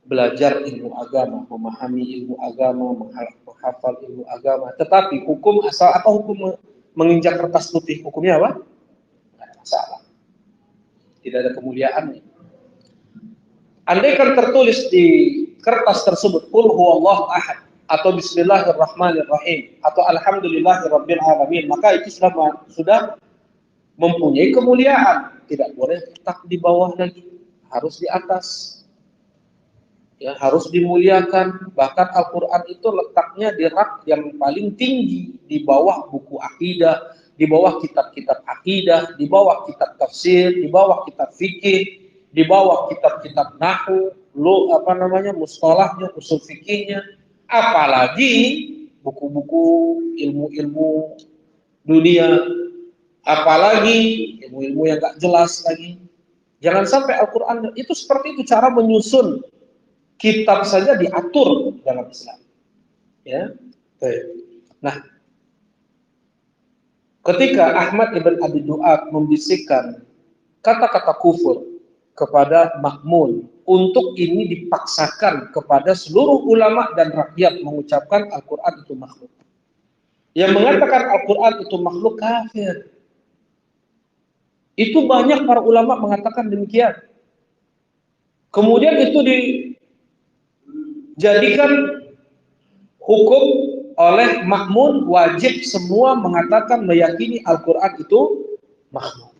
belajar ilmu agama, memahami ilmu agama, menghafal ilmu agama. Tetapi hukum asal apa? Hukum menginjak kertas putih, hukumnya apa? Tidak ada masalah. Tidak ada kemuliaannya. Andaikan tertulis di kertas tersebut qul huwallahu ahad atau bismillahirrahmanirrahim atau alhamdulillahirabbil alamin, maka itu sudah mempunyai kemuliaan. Tidak boleh letak di bawah lagi, harus di atas. Ya, harus dimuliakan. Bahkan Al-Quran itu letaknya di rak yang paling tinggi, di bawah buku akidah, di bawah kitab-kitab akidah, di bawah kitab tafsir, di bawah kitab fikih, di bawah kitab-kitab nahwu, mustalahnya, usul fikihnya, apalagi buku-buku ilmu-ilmu dunia, apalagi ilmu-ilmu yang gak jelas lagi. Jangan sampai Al-Quran itu seperti itu cara menyusun kitab saja diatur dalam Islam. Ya. Nah, ketika Ahmad ibn Abi Du'ad membisikkan kata-kata kufur kepada Ma'mun, untuk ini dipaksakan kepada seluruh ulama dan rakyat mengucapkan Al-Quran itu makhluk. Yang mengatakan Al-Quran itu makhluk kafir. Itu banyak para ulama mengatakan demikian. Kemudian itu dijadikan hukum oleh Ma'mun, wajib semua mengatakan meyakini Al-Quran itu makhluk.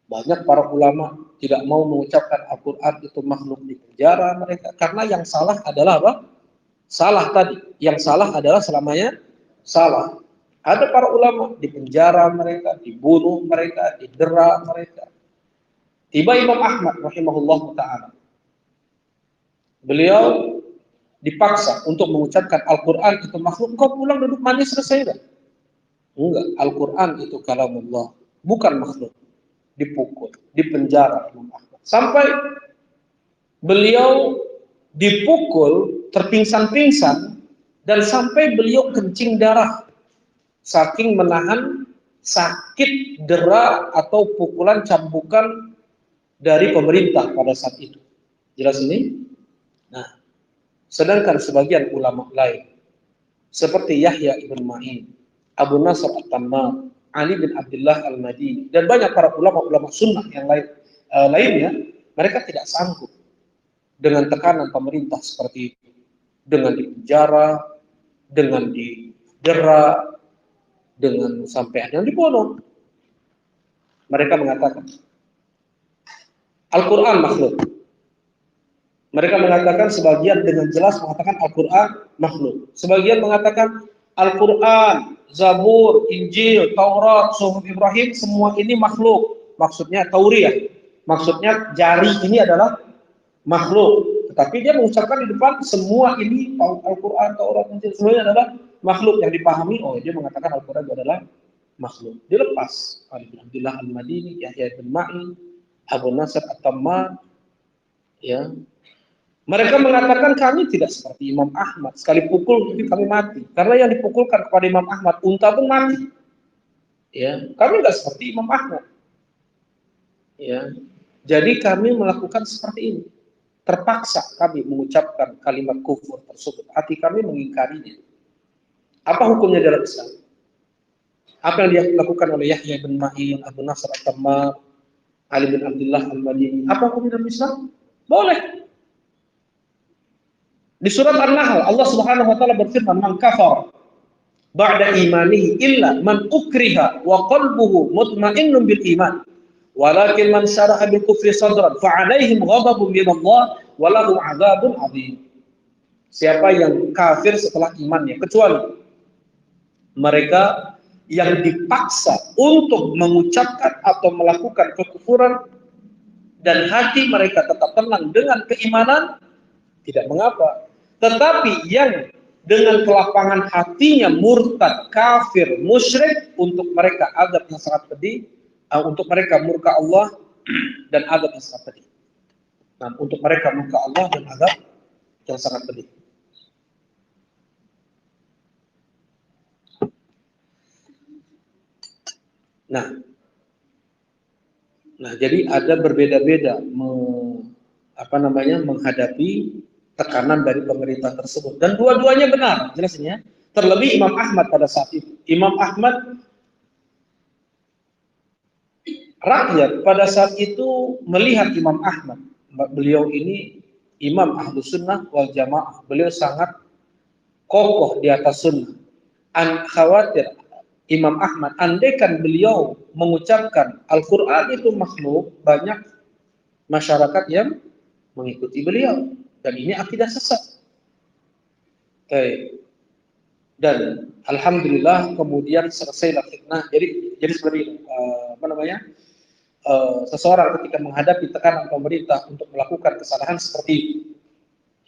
Banyak para ulama tidak mau mengucapkan Al-Quran itu makhluk, di penjara mereka. Karena yang salah adalah apa? Salah tadi. Yang salah adalah selamanya salah. Ada para ulama di penjara mereka, dibunuh mereka, didera mereka. Tiba Imam Ahmad rahimahullah ta'ala. Beliau dipaksa untuk mengucapkan Al-Quran itu makhluk. Kau pulang duduk manis selesai dah. Enggak, Al-Quran itu kalamullah, bukan makhluk. Dipukul, dipenjara Imam Ahmad. Sampai beliau dipukul, terpingsan-pingsan, dan sampai beliau kencing darah. Saking menahan sakit dera atau pukulan cambukan dari pemerintah pada saat itu. Jelas ini? Nah, sedangkan sebagian ulama lain seperti Yahya ibn Ma'in, Abu Nasr At-Tammar, Ali bin Abdullah Al-Madini, dan banyak para ulama-ulama sunnah yang lainnya, mereka tidak sanggup dengan tekanan pemerintah seperti itu. dengan dipenjara, dengan didera, dengan sampai ada yang dibunuh. Mereka mengatakan Al-Quran makhluk. Mereka mengatakan, sebagian dengan jelas mengatakan Al-Quran makhluk. Sebagian mengatakan Al-Quran, Zabur, Injil, Taurat, Suhuf Ibrahim, semua ini makhluk. Maksudnya Tauriyah. Maksudnya jari ini adalah makhluk. Tetapi dia mengucapkan di depan semua ini Al-Quran, Taurat, Injil, semuanya adalah makhluk yang dipahami. Oh, dia mengatakan Al-Quran itu adalah makhluk. Dilepas. Ali bin Abdullah Al-Madini, Yahya bin Ma'in, Abu Nasr At-Tammar, ya. Mereka mengatakan kami tidak seperti Imam Ahmad, sekali pukul kami mati. Karena yang dipukulkan kepada Imam Ahmad, unta pun mati. Ya, kami tidak seperti Imam Ahmad. Ya, jadi kami melakukan seperti ini. Terpaksa kami mengucapkan kalimat kufur tersebut. Hati kami mengingkarinya. Apa hukumnya dalam Islam? Apa yang dilakukan oleh Yahya bin Ma'in, Abu Nasr At-Tammar, Ali bin Abdullah Al-Madini, apa hukumnya dalam Islam? Boleh. Di surat An-Nahl Allah Subhanahu wa taala berfirman, "Man kafar ba'da imanihi illa man ukriha wa qalbuhu mutmainnun bil iman, walakin man syaraha bil kufri sadran fa 'alaihim ghadabun min Allah wa lahum 'adzabun 'adzim." Siapa yang kafir setelah imannya, kecuali mereka yang dipaksa untuk mengucapkan atau melakukan kekufuran dan hati mereka tetap tenang dengan keimanan, tidak mengapa. Tetapi yang dengan kelapangan hatinya murtad, kafir, musyrik, untuk mereka azab yang sangat pedih, untuk mereka murka Allah dan azab yang sangat pedih. Nah, untuk mereka murka Allah dan azab yang sangat pedih. Nah, jadi ada berbeda-beda menghadapi tekanan dari pemerintah tersebut, dan dua-duanya benar jelasnya. Terlebih Imam Ahmad pada saat itu. Imam Ahmad, rakyat pada saat itu melihat Imam Ahmad, beliau ini imam ahlu sunnah wal jamaah, beliau sangat kokoh di atas sunnah. Khawatir Imam Ahmad, andaikan beliau mengucapkan Al-Quran itu makhluk, banyak masyarakat yang mengikuti beliau, dan ini akidah sesat. Dan alhamdulillah kemudian selesailah fitnah. Jadi seperti seseorang ketika menghadapi tekanan pemerintah untuk melakukan kesalahan seperti itu,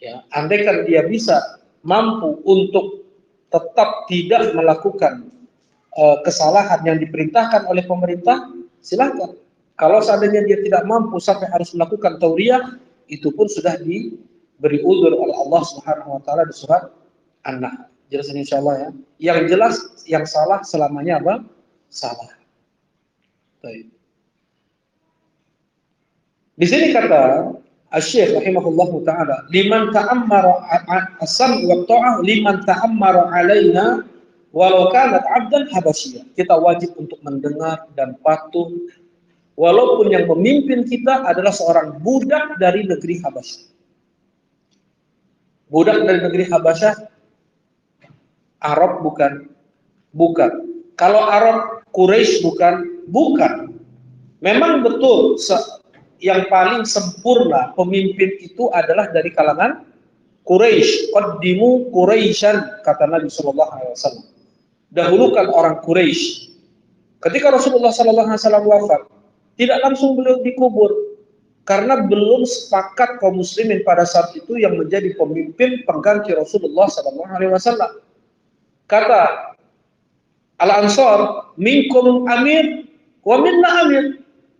ya, andaikan dia bisa mampu untuk tetap tidak melakukan kesalahan yang diperintahkan oleh pemerintah, silakan. Kalau seandainya dia tidak mampu sampai harus melakukan tauriyah, itu pun sudah diberi udzur oleh Allah Subhanahu wa taala di surat An-Nahl. Jelas insyaallah ya. Yang jelas yang salah selamanya apa? Salah. Baik. Di sini kata Asy-Syaikh rahimahullahu taala, liman ta'ammara as-sam' wa ta'ah liman ta'ammara alaina walau kanat 'abdan habasyiyah. Kita wajib untuk mendengar dan patuh walaupun yang memimpin kita adalah seorang budak dari negeri Habasyah. Budak dari negeri Habasyah Arab bukan? Bukan. Kalau Arab Quraisy bukan. Memang betul yang paling sempurna pemimpin itu adalah dari kalangan Quraisy. Qaddimu Quraisyan, kata Nabi sallallahu alaihi wasallam. Dahulukan orang Quraisy. Ketika Rasulullah sallallahu alaihi wasallam wafat, tidak langsung beliau dikubur karena belum sepakat kaum muslimin pada saat itu yang menjadi pemimpin pengganti Rasulullah sallallahu alaihi wasallam. Kata Al-Ansar, minkum amir wa minna amir.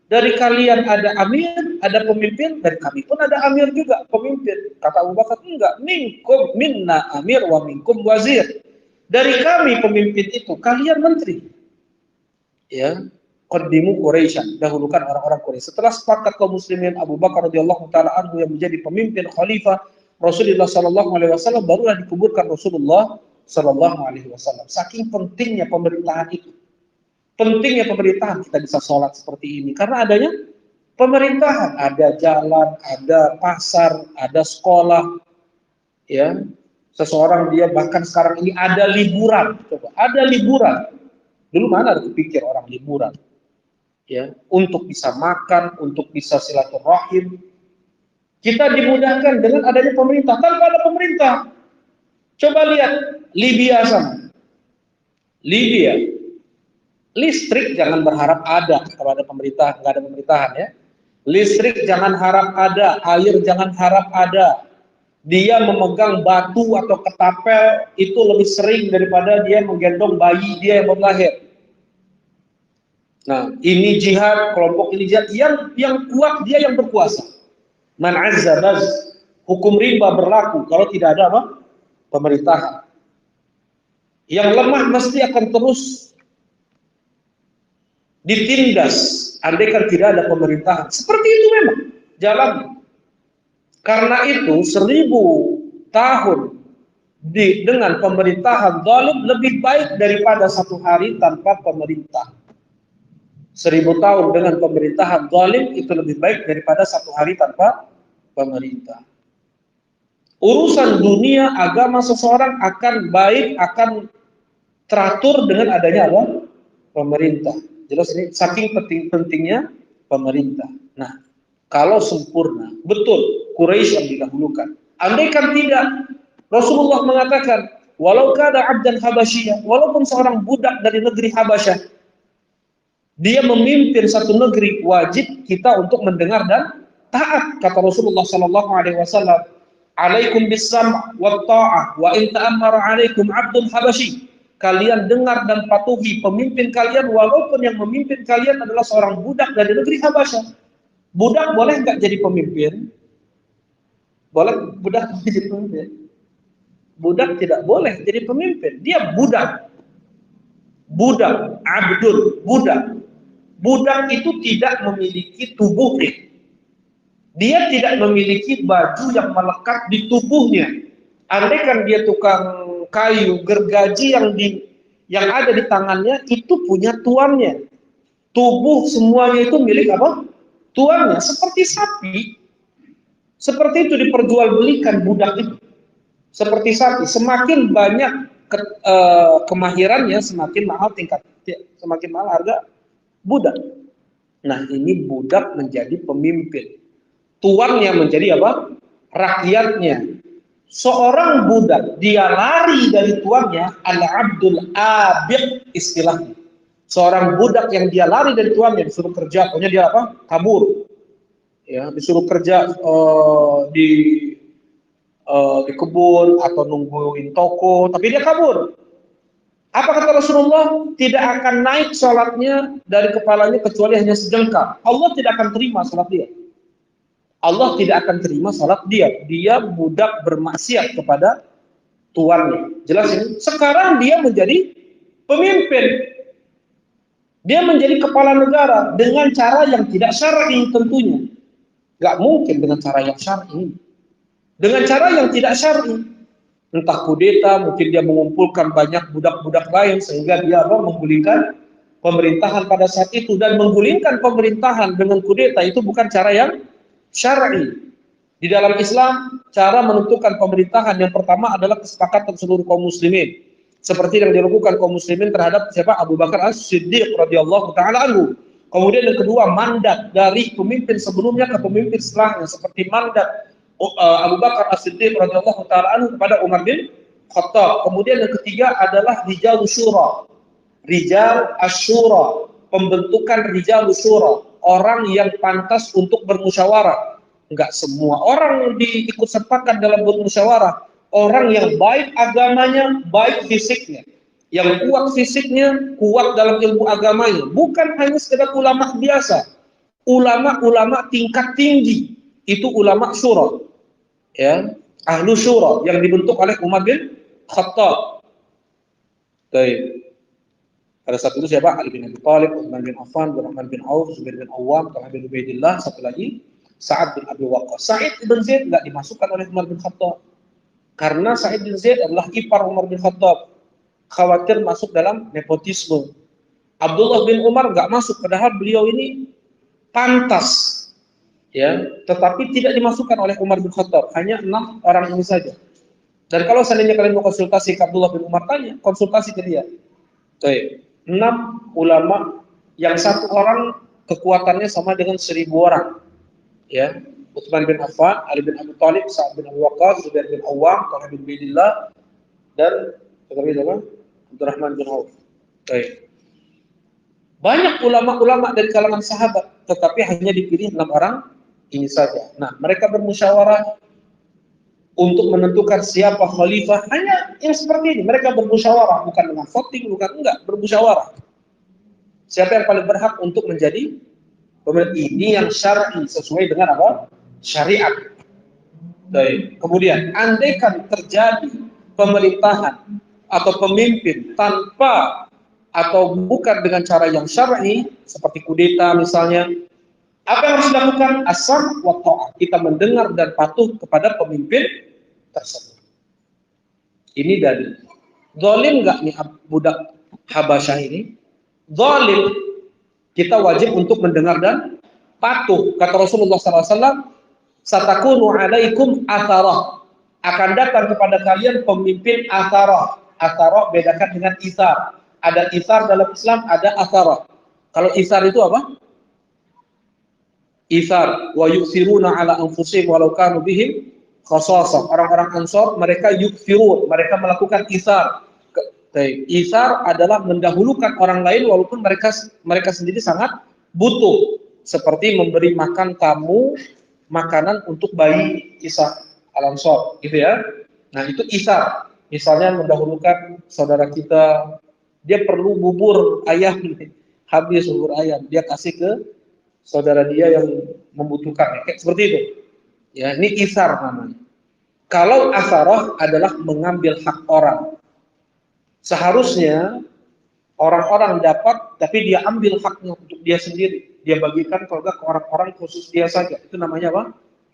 Dari kalian ada amir, ada pemimpin, dan kami pun ada amir juga, pemimpin. Kata Abu Bakar, enggak, minkum minna amir wa minkum wazir. Dari kami pemimpin itu, kalian menteri. Ya, qaddimu Quraisyan, dahulukan orang-orang Quraisy. Setelah sepakat kaum muslimin, Abu Bakar radhiyallahu taala anhu yang menjadi pemimpin khalifah Rasulullah sallallahu alaihi wasallam, barulah dikuburkan Rasulullah sallallahu alaihi wasallam. Saking pentingnya pemerintahan itu. Pentingnya pemerintahan kita bisa sholat seperti ini karena adanya pemerintahan, ada jalan, ada pasar, ada sekolah, ya, Seseorang dia bahkan sekarang ini ada liburan, coba ada liburan. Dulu mana ada kepikir orang liburan, ya, untuk bisa makan, untuk bisa silaturahim. Kita dimudahkan dengan adanya pemerintah. Tanpa ada pemerintah, coba lihat Libya sana, Libya, listrik jangan berharap ada kepada pemerintah, nggak ada pemerintahan ya. Listrik jangan harap ada, air jangan harap ada. Dia memegang batu atau ketapel itu lebih sering daripada dia menggendong bayi dia yang baru lahir. Nah, ini jihad, kelompok ini jihad, yang kuat dia yang berkuasa. Man azza baz, hukum rimba berlaku kalau tidak ada apa? Pemerintahan. Yang lemah mesti akan terus ditindas andaikan tidak ada pemerintahan. Seperti itu memang jalannya. Karena itu 1000 tahun dengan pemerintahan zalim lebih baik daripada 1 hari tanpa pemerintah. 1000 tahun dengan pemerintahan zalim itu lebih baik daripada 1 hari tanpa pemerintah. Urusan dunia agama seseorang akan baik, akan teratur dengan adanya apa? Pemerintah. Jelas ini saking pentingnya pemerintah. Nah, kalau sempurna, betul Quraisy yang didahulukan. Andaikan tidak, Rasulullah mengatakan, walau kada abdan habasyiyah, walaupun seorang budak dari negeri Habasyah, dia memimpin satu negeri, wajib kita untuk mendengar dan taat. Kata Rasulullah sallallahu alaihi wasallam, "Alaikum bis-sam' wat ta'ah wa in ta'ammara 'alaikum 'abdun habasyi." Kalian dengar dan patuhi pemimpin kalian walaupun yang memimpin kalian adalah seorang budak dari negeri Habasyah. Budak boleh nggak jadi pemimpin? Boleh budak jadi pemimpin? Budak tidak boleh jadi pemimpin. Dia budak. Budak, abdul, budak. Budak itu tidak memiliki tubuh. Dia tidak memiliki baju yang melekat di tubuhnya. Andaikan dia tukang kayu, gergaji yang ada di tangannya itu punya tuannya. Tubuh semuanya itu milik apa? Tuannya. Seperti sapi. Seperti itu diperjualbelikan budak itu. Seperti sapi. Semakin banyak kemahirannya, semakin mahal semakin mahal harga budak. Nah, ini budak menjadi pemimpin. Tuannya menjadi apa? Rakyatnya. Seorang budak, dia lari dari tuannya, al-abdul abiq istilahnya. Seorang budak yang dia lari dari tuannya, disuruh kerja, pokoknya dia apa? Kabur. Ya, disuruh kerja di kebun atau nungguin toko, tapi dia kabur. Apa kata Rasulullah? Tidak akan naik sholatnya dari kepalanya kecuali hanya sejengkal. Allah tidak akan terima sholat dia. Allah tidak akan terima sholat dia. Dia budak bermaksiat kepada tuannya. Jelas ini? Sekarang dia menjadi pemimpin. Dia menjadi kepala negara dengan cara yang tidak syar'i tentunya. Gak mungkin dengan cara yang syar'i. Dengan cara yang tidak syar'i. Entah kudeta, mungkin dia mengumpulkan banyak budak-budak lain sehingga dia menggulingkan pemerintahan pada saat itu. Dan menggulingkan pemerintahan dengan kudeta itu bukan cara yang syar'i. Di dalam Islam, cara menentukan pemerintahan yang pertama adalah kesepakatan seluruh kaum muslimin. Seperti yang dilakukan kaum muslimin terhadap siapa? Abu Bakar As-Siddiq radhiyallahu taala anhu. Kemudian yang kedua, mandat dari pemimpin sebelumnya ke pemimpin setelahnya, seperti mandat Abu Bakar As-Siddiq radhiyallahu taala anhu kepada Umar bin Khattab. Kemudian yang ketiga adalah Rijal Syura. Rijal Asyura, pembentukan Rijal Syura, orang yang pantas untuk bermusyawarah. Enggak semua orang diikut sertakan dalam bermusyawarah. Orang yang baik agamanya, baik fisiknya. Yang kuat fisiknya, kuat dalam ilmu agamanya. Bukan hanya sekedar ulama biasa. Ulama-ulama tingkat tinggi. Itu ulama syura. Ya, ahlu syura yang dibentuk oleh Umar bin Khattab. Baik. Pada saat itu siapa? Ali bin Abi Thalib, Utsman bin Affan, Abdurrahman bin Auf, Zubair bin Awwam, Talha bin Ubaidillah, satu lagi Sa'ad bin Abi Waqqas. Sa'id bin Zaid enggak dimasukkan oleh Umar bin Khattab. Karena Sa'id bin Zaid adalah ipar Umar bin Khattab. Khawatir masuk dalam nepotisme. Abdullah bin Umar enggak masuk, padahal beliau ini pantas. Ya, tetapi tidak dimasukkan oleh Umar bin Khattab. Hanya 6 orang ini saja. Dan kalau seandainya kalian mau konsultasi ke Abdullah bin Umar, tanya, konsultasi ke dia. Baik. 6 ulama yang satu orang kekuatannya sama dengan 1000 orang. Ya, Utsman bin Affan, Ali bin Abi Thalib, Sa'ad bin Abi Waqqas, Zubair bin Awwam, Talha bin Ubaidillah, dan Abdurrahman bin Auf. Baik. Banyak ulama-ulama dari kalangan sahabat, tetapi hanya dipilih 6 orang ini saja. Nah, mereka bermusyawarah untuk menentukan siapa khalifah, hanya yang seperti ini. Mereka bermusyawarah, bukan dengan voting, bukan, enggak, bermusyawarah. Siapa yang paling berhak untuk menjadi pemimpin? Ini yang syar'i, sesuai dengan apa? Syariat. Baik. Kemudian, andaikan terjadi pemerintahan atau pemimpin tanpa atau bukan dengan cara yang syar'i, seperti kudeta misalnya, apa yang harus dilakukan? As-sam' wa ta'ah. Kita mendengar dan patuh kepada pemimpin tersebut. Ini dalil. Zalim enggak nih budak Habasyah ini? Zalim. Kita wajib untuk mendengar dan patuh. Kata Rasulullah SAW, satakunu alaikum atharah. Akan datang kepada kalian pemimpin atharah. Atharah bedakan dengan ithar. Ada ithar dalam Islam, ada atharah. Kalau ithar itu apa? Ithar wa yu'thiruna ala anfusihim walau kanu bihim khasasah. Orang-orang Ansor mereka yu'thirun, mereka melakukan ithar. Ithar adalah mendahulukan orang lain walaupun mereka sendiri sangat butuh, seperti memberi makan tamu makanan untuk bayi Isa Al-Ansor, gitu ya. Nah, itu ithar. Misalnya mendahulukan saudara kita, dia perlu bubur ayam, habis bubur ayam, dia kasih ke saudara dia yang membutuhkan, kayak seperti itu. Ya, ini ithar namanya. Kalau asarah adalah mengambil hak orang. Seharusnya orang-orang dapat, tapi dia ambil haknya untuk dia sendiri. Dia bagikan kalau ke orang-orang khusus dia saja. Itu namanya apa?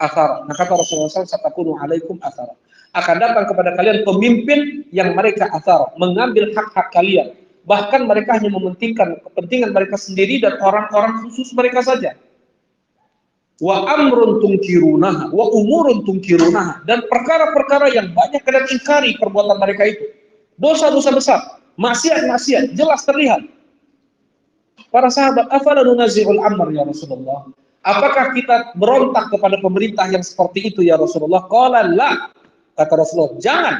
Asarah. Nah, kata Rasulullah SAW, satakunu alaikum asarah. Akan datang kepada kalian pemimpin yang mereka asarah, mengambil hak-hak kalian. Bahkan mereka hanya mementingkan kepentingan mereka sendiri dan orang-orang khusus mereka saja. Wa amrun tungkirunaha, wa umurun tungkirunaha, dan perkara-perkara yang banyak kalian ingkari perbuatan mereka itu. Dosa-dosa besar, maksiat-maksiat, jelas terlihat. Para sahabat, afala nunazihul amr ya Rasulullah? Apakah kita berontak kepada pemerintah yang seperti itu ya Rasulullah? Qala la, kata Rasulullah, jangan.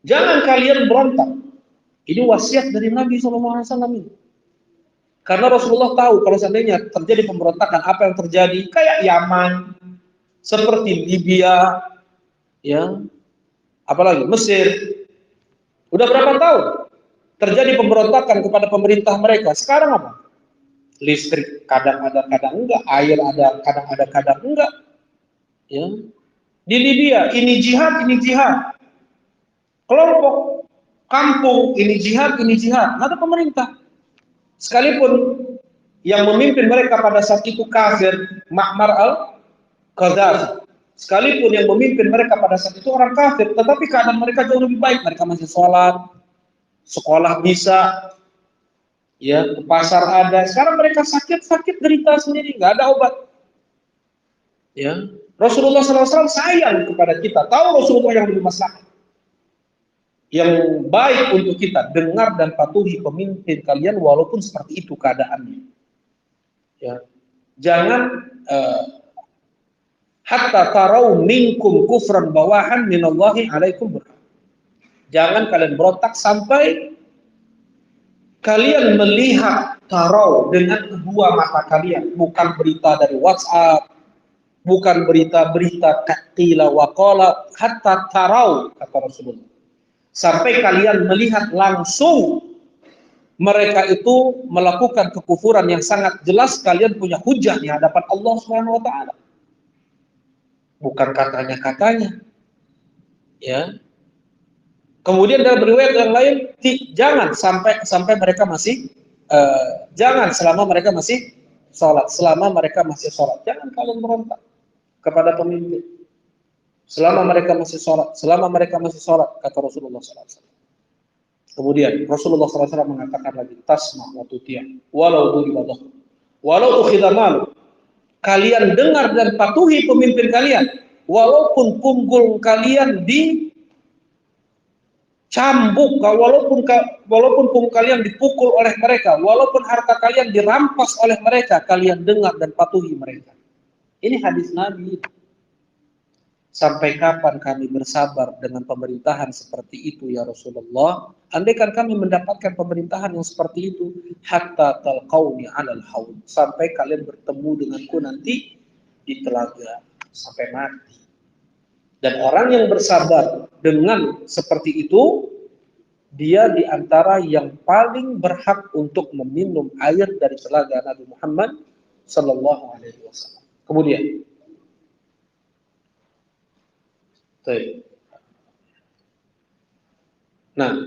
Jangan kalian berontak. Ini wasiat dari Nabi SAW ini. Karena Rasulullah tahu kalau seandainya terjadi pemberontakan, apa yang terjadi? Kayak Yaman, seperti Libya, ya, apalagi Mesir. Udah berapa tahun terjadi pemberontakan kepada pemerintah mereka? Sekarang apa? Listrik kadang ada, kadang enggak. Air ada, kadang ada, kadang enggak. Ya. Di Libya, ini jihad, ini jihad. Kelompok kampung, ini jihad, ini jihad. Ada pemerintah. Sekalipun yang memimpin mereka pada saat itu kafir, Muammar al-Qaddafi. Sekalipun yang memimpin mereka pada saat itu orang kafir, tetapi keadaan mereka jauh lebih baik. Mereka masih sholat, sekolah bisa, ya, ke pasar ada. Sekarang mereka sakit derita sendiri, nggak ada obat. Ya, Rasulullah SAW sayang kepada kita. Tahu Rasulullah yang lebih maslahat, yang baik untuk kita. Dengar dan patuhi pemimpin kalian walaupun seperti itu keadaannya. Ya, jangan hatta tarau minkum kufran bawahan minallahi alaikum. Jangan kalian berontak sampai kalian melihat tarau dengan kedua mata kalian, bukan berita dari WhatsApp, bukan berita-berita qila wa qala, hatta tarau, kata Rasulullah. Sampai kalian melihat langsung mereka itu melakukan kekufuran yang sangat jelas, kalian punya hujah di hadapan Allah Subhanahu wa taala. Bukan katanya-katanya. Ya. Kemudian dalam riwayat yang lain, jangan sampai mereka masih jangan selama mereka masih sholat, selama mereka masih sholat. Jangan kalian berontak kepada pemimpin. Selama mereka masih sholat, kata Rasulullah SAW. Kemudian Rasulullah SAW mengatakan lagi, tasma' wa tuti'a, walau duribadah, walau ukhidha malu. Kalian dengar dan patuhi pemimpin kalian, walaupun punggul kalian cambuk, walaupun kalian dipukul oleh mereka, walaupun harta kalian dirampas oleh mereka, kalian dengar dan patuhi mereka. Ini hadis Nabi. Sampai kapan kami bersabar dengan pemerintahan seperti itu ya Rasulullah? Andaikan kami mendapatkan pemerintahan yang seperti itu, hatta talqauni 'alal haud, sampai kalian bertemu denganku nanti di telaga sampai mati. Dan orang yang bersabar dengan seperti itu, dia di antara yang paling berhak untuk meminum air dari telaga Nabi Muhammad sallallahu alaihi wasallam. Kemudian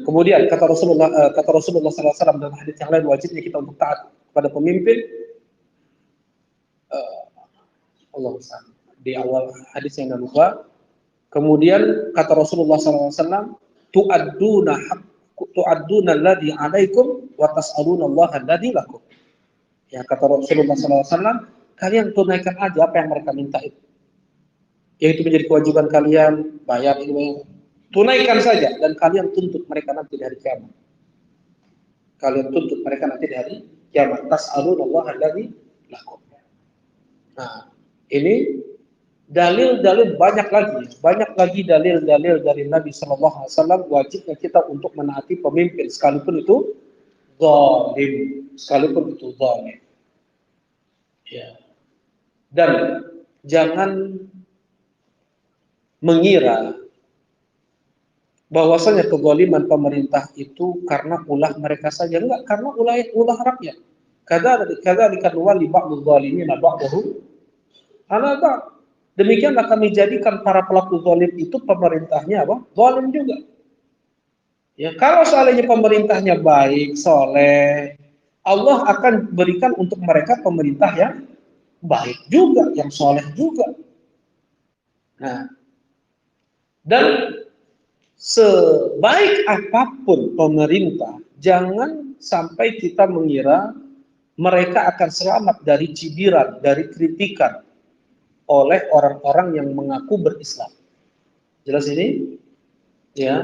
kemudian kata Rasulullah SAW dalam hadis yang lain, wajibnya kita untuk taat kepada pemimpin. Allah di awal hadis yang lupa. Kemudian kata Rasulullah SAW, tu'adduna alladhi alaikum wa tas'aluna Allah alladhi lakum. Ya, kata Rasulullah SAW, kalian tunaikan aja apa yang mereka minta itu. Yang itu menjadi kewajiban kalian, bayar ini, tunaikan saja, dan kalian tuntut mereka nanti di hari kiamat. Kalian tuntut mereka nanti di hari kiamat. Tas'alunallah alladzi lakum. Nah, ini dalil-dalil banyak lagi dalil-dalil dari Nabi sallallahu alaihi wasallam wajibnya kita untuk menaati pemimpin sekalipun itu zalim, Ya. Dan jangan mengira bahwasanya kezaliman pemerintah itu karena ulah mereka saja, enggak, karena ulah rakyat. Kadzalika nuwalli ba'dadz zalimin ba'dahu ala ba'd. Demikianlah kami jadikan para pelaku zalim itu pemerintahnya apa? Zalim juga. Ya, kalau seandainya pemerintahnya baik, soleh, Allah akan berikan untuk mereka pemerintah yang baik juga, yang soleh juga. Nah, dan sebaik apapun pemerintah, jangan sampai kita mengira mereka akan selamat dari cibiran, dari kritikan oleh orang-orang yang mengaku berislam. Jelas ini? Ya.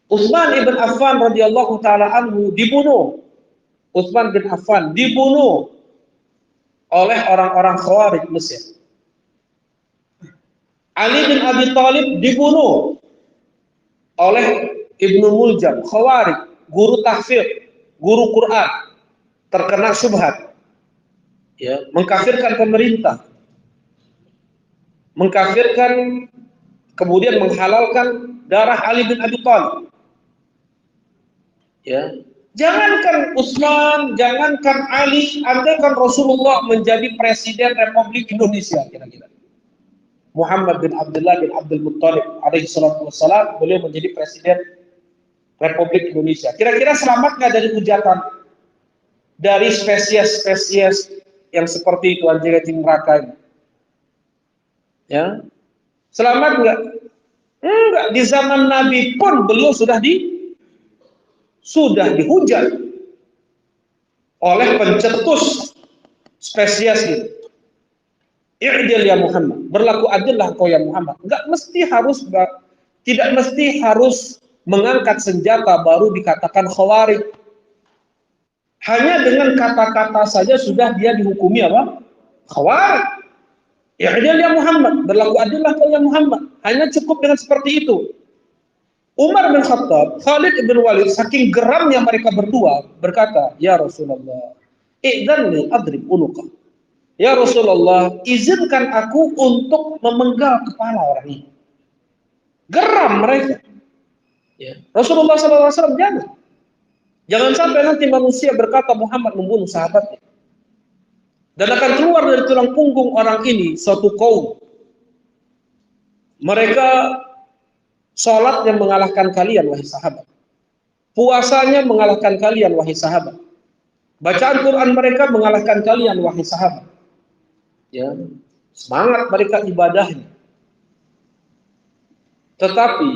Utsman ibn Affan radhiyallahu taala anhu dibunuh. Utsman bin Affan dibunuh oleh orang-orang Khawarij Mesir. Ali bin Abi Thalib dibunuh oleh Ibnu Muljam, Khawarij, guru tahfidz, guru Quran, terkena syubhat, ya, mengkafirkan pemerintah, mengkafirkan, kemudian menghalalkan darah Ali bin Abi Thalib. Ya, jangankan Utsman, jangankan Ali, andaikan Rasulullah menjadi presiden Republik Indonesia kira-kira. Muhammad bin Abdullah bin Abdul Muttalib alaihi salatu wassalam, beliau menjadi presiden Republik Indonesia. Kira-kira selamat nggak dari hujatan dari spesies-spesies yang seperti itu, anjing neraka ini? Ya, selamat nggak? Enggak. Di zaman Nabi pun beliau sudah dihujat oleh pencetus spesies itu. I'dil ya Muhammad, berlaku adillah kau ya Muhammad. Tidak mesti harus mengangkat senjata baru dikatakan Khawarij. Hanya dengan kata-kata saja sudah dia dihukumi apa? Khawarij. I'dil ya Muhammad, berlaku adillah kau ya Muhammad. Hanya cukup dengan seperti itu. Umar bin Khattab, Khalid bin Walid, saking geramnya mereka berdua berkata, "Ya Rasulullah, idzanni adrib unuqa." Ya Rasulullah, izinkan aku untuk memenggal kepala orang ini. Geram mereka. Ya. Rasulullah SAW jangan sampai nanti manusia berkata Muhammad membunuh sahabatnya. Dan akan keluar dari tulang punggung orang ini suatu kaum. Mereka sholatnya mengalahkan kalian, wahai sahabat. Puasanya mengalahkan kalian, wahai sahabat. Bacaan Quran mereka mengalahkan kalian, wahai sahabat. Ya, semangat mereka ibadahnya. Tetapi,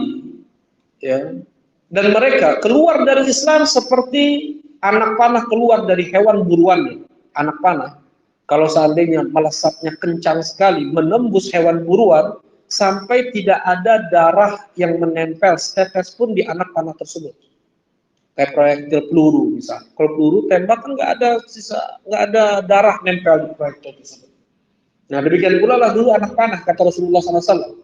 ya, dan mereka keluar dari Islam seperti anak panah keluar dari hewan buruannya. Anak panah, kalau seandainya melesatnya kencang sekali menembus hewan buruan, sampai tidak ada darah yang menempel setetes pun di anak panah tersebut. Kayak proyektil peluru misalnya. Kalau peluru tembak kan nggak ada sisa, nggak ada darah nempel di proyektil tersebut. Nah demikian pula lah dulu anak panah kata Rasulullah SAW.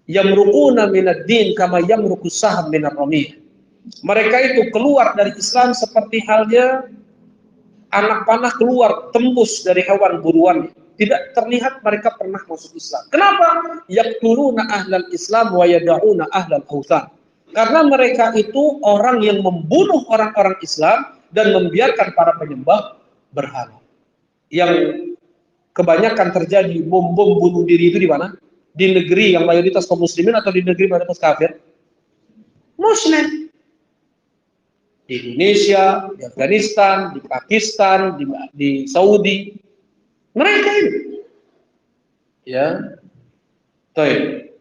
Yamruquna minad din kama yamruqu saham minar ramiyah. Mereka itu keluar dari Islam seperti halnya anak panah keluar tembus dari hewan buruan. Tidak terlihat mereka pernah masuk Islam. Kenapa? Yaqtuluna ahlal Islam wa yada'una ahlal awthan. Karena mereka itu orang yang membunuh orang-orang Islam dan membiarkan para penyembah berhala. Yang kebanyakan terjadi bom-bom bunuh diri itu di mana? Di negeri yang mayoritas kaum muslimin atau di negeri mayoritas kafir? Muslim. Di Indonesia, di Afghanistan, di Pakistan, di Saudi. Mereka ini. Ya. Baik.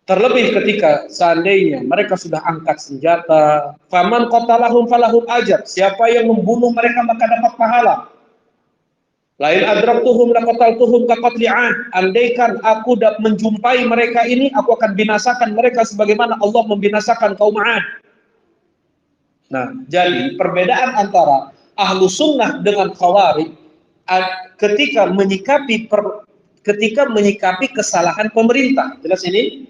Terlebih ketika seandainya mereka sudah angkat senjata, faman qatalahum falahum ajr. Siapa yang membunuh mereka maka dapat pahala. Lain adraktuhum laqataltuhum kaqatli'an. Andaikan aku menjumpai mereka ini, aku akan binasakan mereka sebagaimana Allah membinasakan kaum 'Ad. Nah, jadi perbedaan antara ahlu sunnah dengan khawarij ketika menyikapi kesalahan pemerintah. Jelas ini?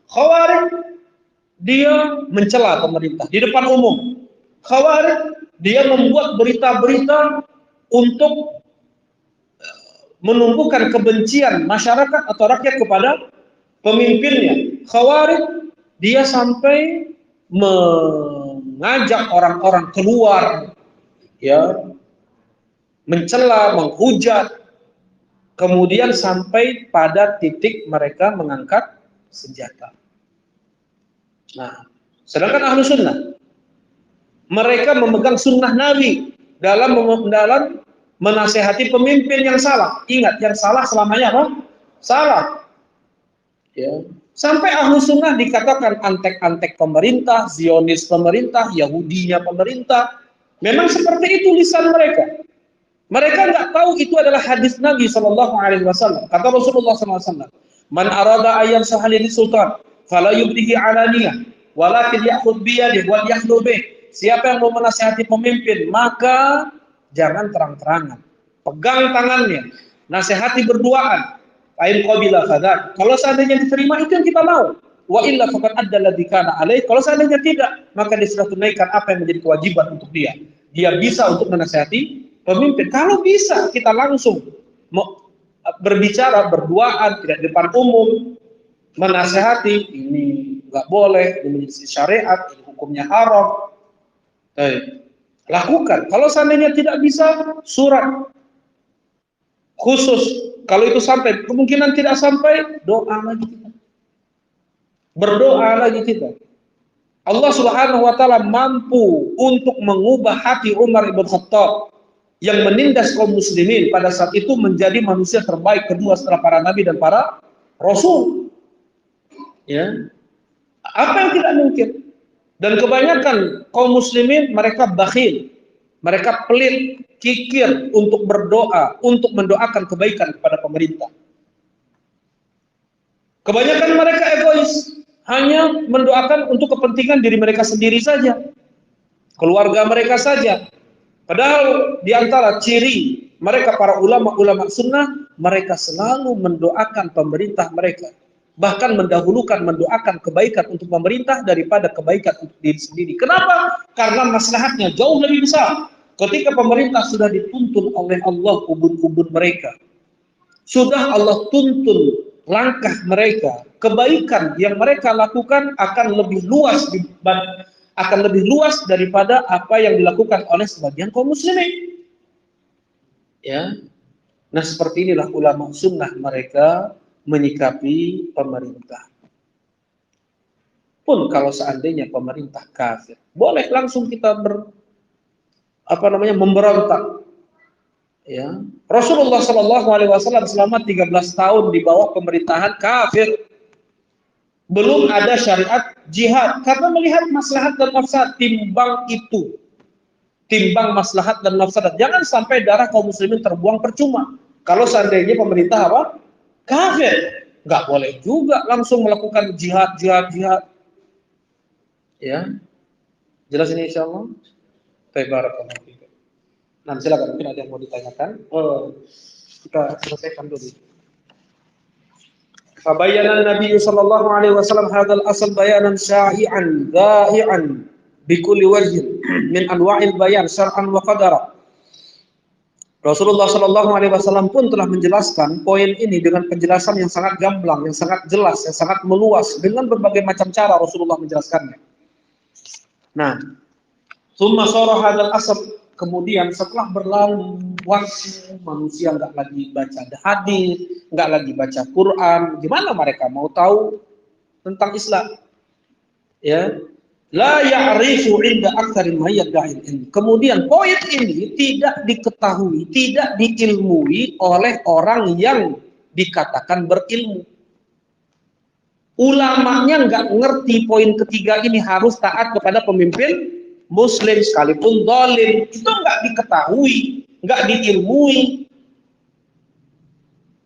Khawarij dia mencela pemerintah di depan umum. Khawarij dia membuat berita-berita untuk menumbuhkan kebencian masyarakat atau rakyat kepada pemimpinnya. Khawarij dia sampai mengajak orang-orang keluar, ya, mencela, menghujat, kemudian sampai pada titik mereka mengangkat senjata. Nah, sedangkan ahlu sunnah mereka memegang sunnah Nabi dalam menasehati pemimpin yang salah. Ingat, yang salah selamanya apa? Salah. Ya. Sampai ahlu sunnah dikatakan antek-antek pemerintah, Zionis pemerintah, Yahudinya pemerintah. Memang seperti itu lisan mereka. Mereka nggak tahu itu adalah hadis Nabi SAW. Kata Rasulullah SAW, "Man arada ayam sahalini sultan, fala yubdihi alaniyah, walakin ya'khud biyadih wal yakhlu bih." Siapa yang mau menasihati pemimpin, maka jangan terang-terangan. Pegang tangannya, nasihati berduaan. Ain qabila fadzak. Kalau seandainya diterima itu yang kita mau. Wa illa faqad adda alladzi kana alaih. Kalau seandainya tidak, maka dia sudah tunaikan apa yang menjadi kewajiban untuk dia. Dia bisa untuk menasihati pemimpin. Kalau bisa kita langsung berbicara berduaan, tidak di depan umum, menasihati ini enggak boleh, ini syariat, ini hukumnya haram. Lakukan. Kalau seandainya tidak bisa, surat khusus. Kalau itu sampai, kemungkinan tidak sampai, doa lagi kita. Berdoa lagi kita. Allah Subhanahu wa taala mampu untuk mengubah hati Umar ibn Khattab yang menindas kaum muslimin pada saat itu menjadi manusia terbaik kedua setelah para nabi dan para rasul. Ya. Apa yang tidak mungkin? Dan kebanyakan kaum muslimin mereka bakhil. Mereka pelit, kikir untuk berdoa, untuk mendoakan kebaikan kepada pemerintah. Kebanyakan mereka egois, hanya mendoakan untuk kepentingan diri mereka sendiri saja, keluarga mereka saja. Padahal di antara ciri mereka para ulama-ulama sunnah, mereka selalu mendoakan pemerintah mereka. Bahkan mendahulukan mendoakan kebaikan untuk pemerintah daripada kebaikan untuk diri sendiri. Kenapa? Karena maslahatnya jauh lebih besar. Ketika pemerintah sudah dituntun oleh Allah ubun-ubun mereka, sudah Allah tuntun langkah mereka, kebaikan yang mereka lakukan akan lebih luas daripada apa yang dilakukan oleh sebagian kaum muslimin. Ya, nah seperti inilah ulama sunnah mereka menyikapi pemerintah. Pun kalau seandainya pemerintah kafir, boleh langsung kita memberontak. Ya. Rasulullah SAW selama 13 tahun di bawah pemerintahan kafir. Belum ada syariat jihad karena melihat maslahat dan mafsadat, timbang itu. Timbang maslahat dan mafsadat. Jangan sampai darah kaum muslimin terbuang percuma. Kalau seandainya pemerintah apa? Kafir. nggak boleh juga langsung melakukan jihad. Ya, jelas ini insya Allah. Barakallahu fikum. Nah, silakan mungkin ada yang mau ditanyakan. Kita selesaikan dulu. Fabayyana Nabi sallallahu alaihi wasallam hadzal asal bayanan sya'i'an dha'i'an bikulli wajhin min anwa'il bayan syar'an wa qadara. Rasulullah Shallallahu Alaihi Wasallam pun telah menjelaskan poin ini dengan penjelasan yang sangat gamblang, yang sangat jelas, yang sangat meluas dengan berbagai macam cara Rasulullah menjelaskannya. Nah, summa sara hadzal asal, kemudian setelah berlalu waktu, manusia nggak lagi baca hadis, nggak lagi baca Quran, gimana mereka mau tahu tentang Islam? Ya, la ya'rifu inda aktsaril mayyaddain ilm. Kemudian poin ini tidak diketahui, tidak diilmui oleh orang yang dikatakan berilmu. Ulamanya nggak ngerti poin ketiga ini, harus taat kepada pemimpin muslim sekalipun zalim. Itu nggak diketahui, nggak diilmui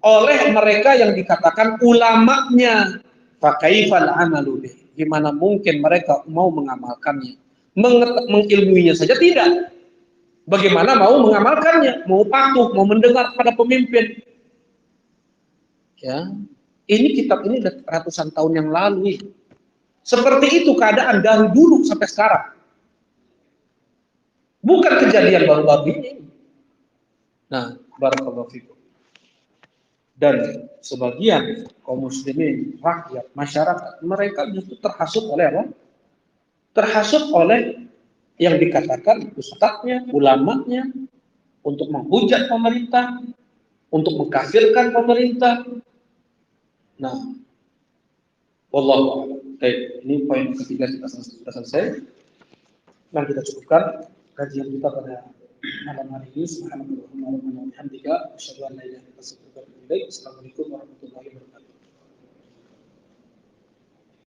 oleh mereka yang dikatakan ulamanya. Fa kaifal amalu bih? Gimana mungkin mereka mau mengamalkannya? Mengilmuinya saja tidak. Bagaimana mau mengamalkannya? Mau patuh, mau mendengar pada pemimpin? Ya, ini kitab ini ratusan tahun yang lalu. Seperti itu keadaan dari dulu sampai sekarang. Bukan kejadian baru-baru ini. Nah, barakallahu fikum. Dan sebagian kaum muslimin, rakyat, masyarakat, mereka justru terhasut oleh apa? Terhasut oleh yang dikatakan ustadznya, ulamanya, untuk menghujat pemerintah, untuk mengkafirkan pemerintah. Nah, wallahu a'lam. Baik, ini poin ketiga kita selesai. Dan kita cukupkan kajian kita pada malam hari ini. Subhanallah wa bihamdika, asyhadu an la ilaha illa anta, astaghfiruka wa atubu ilaik. Assalamualaikum warahmatullahi wabarakatuh.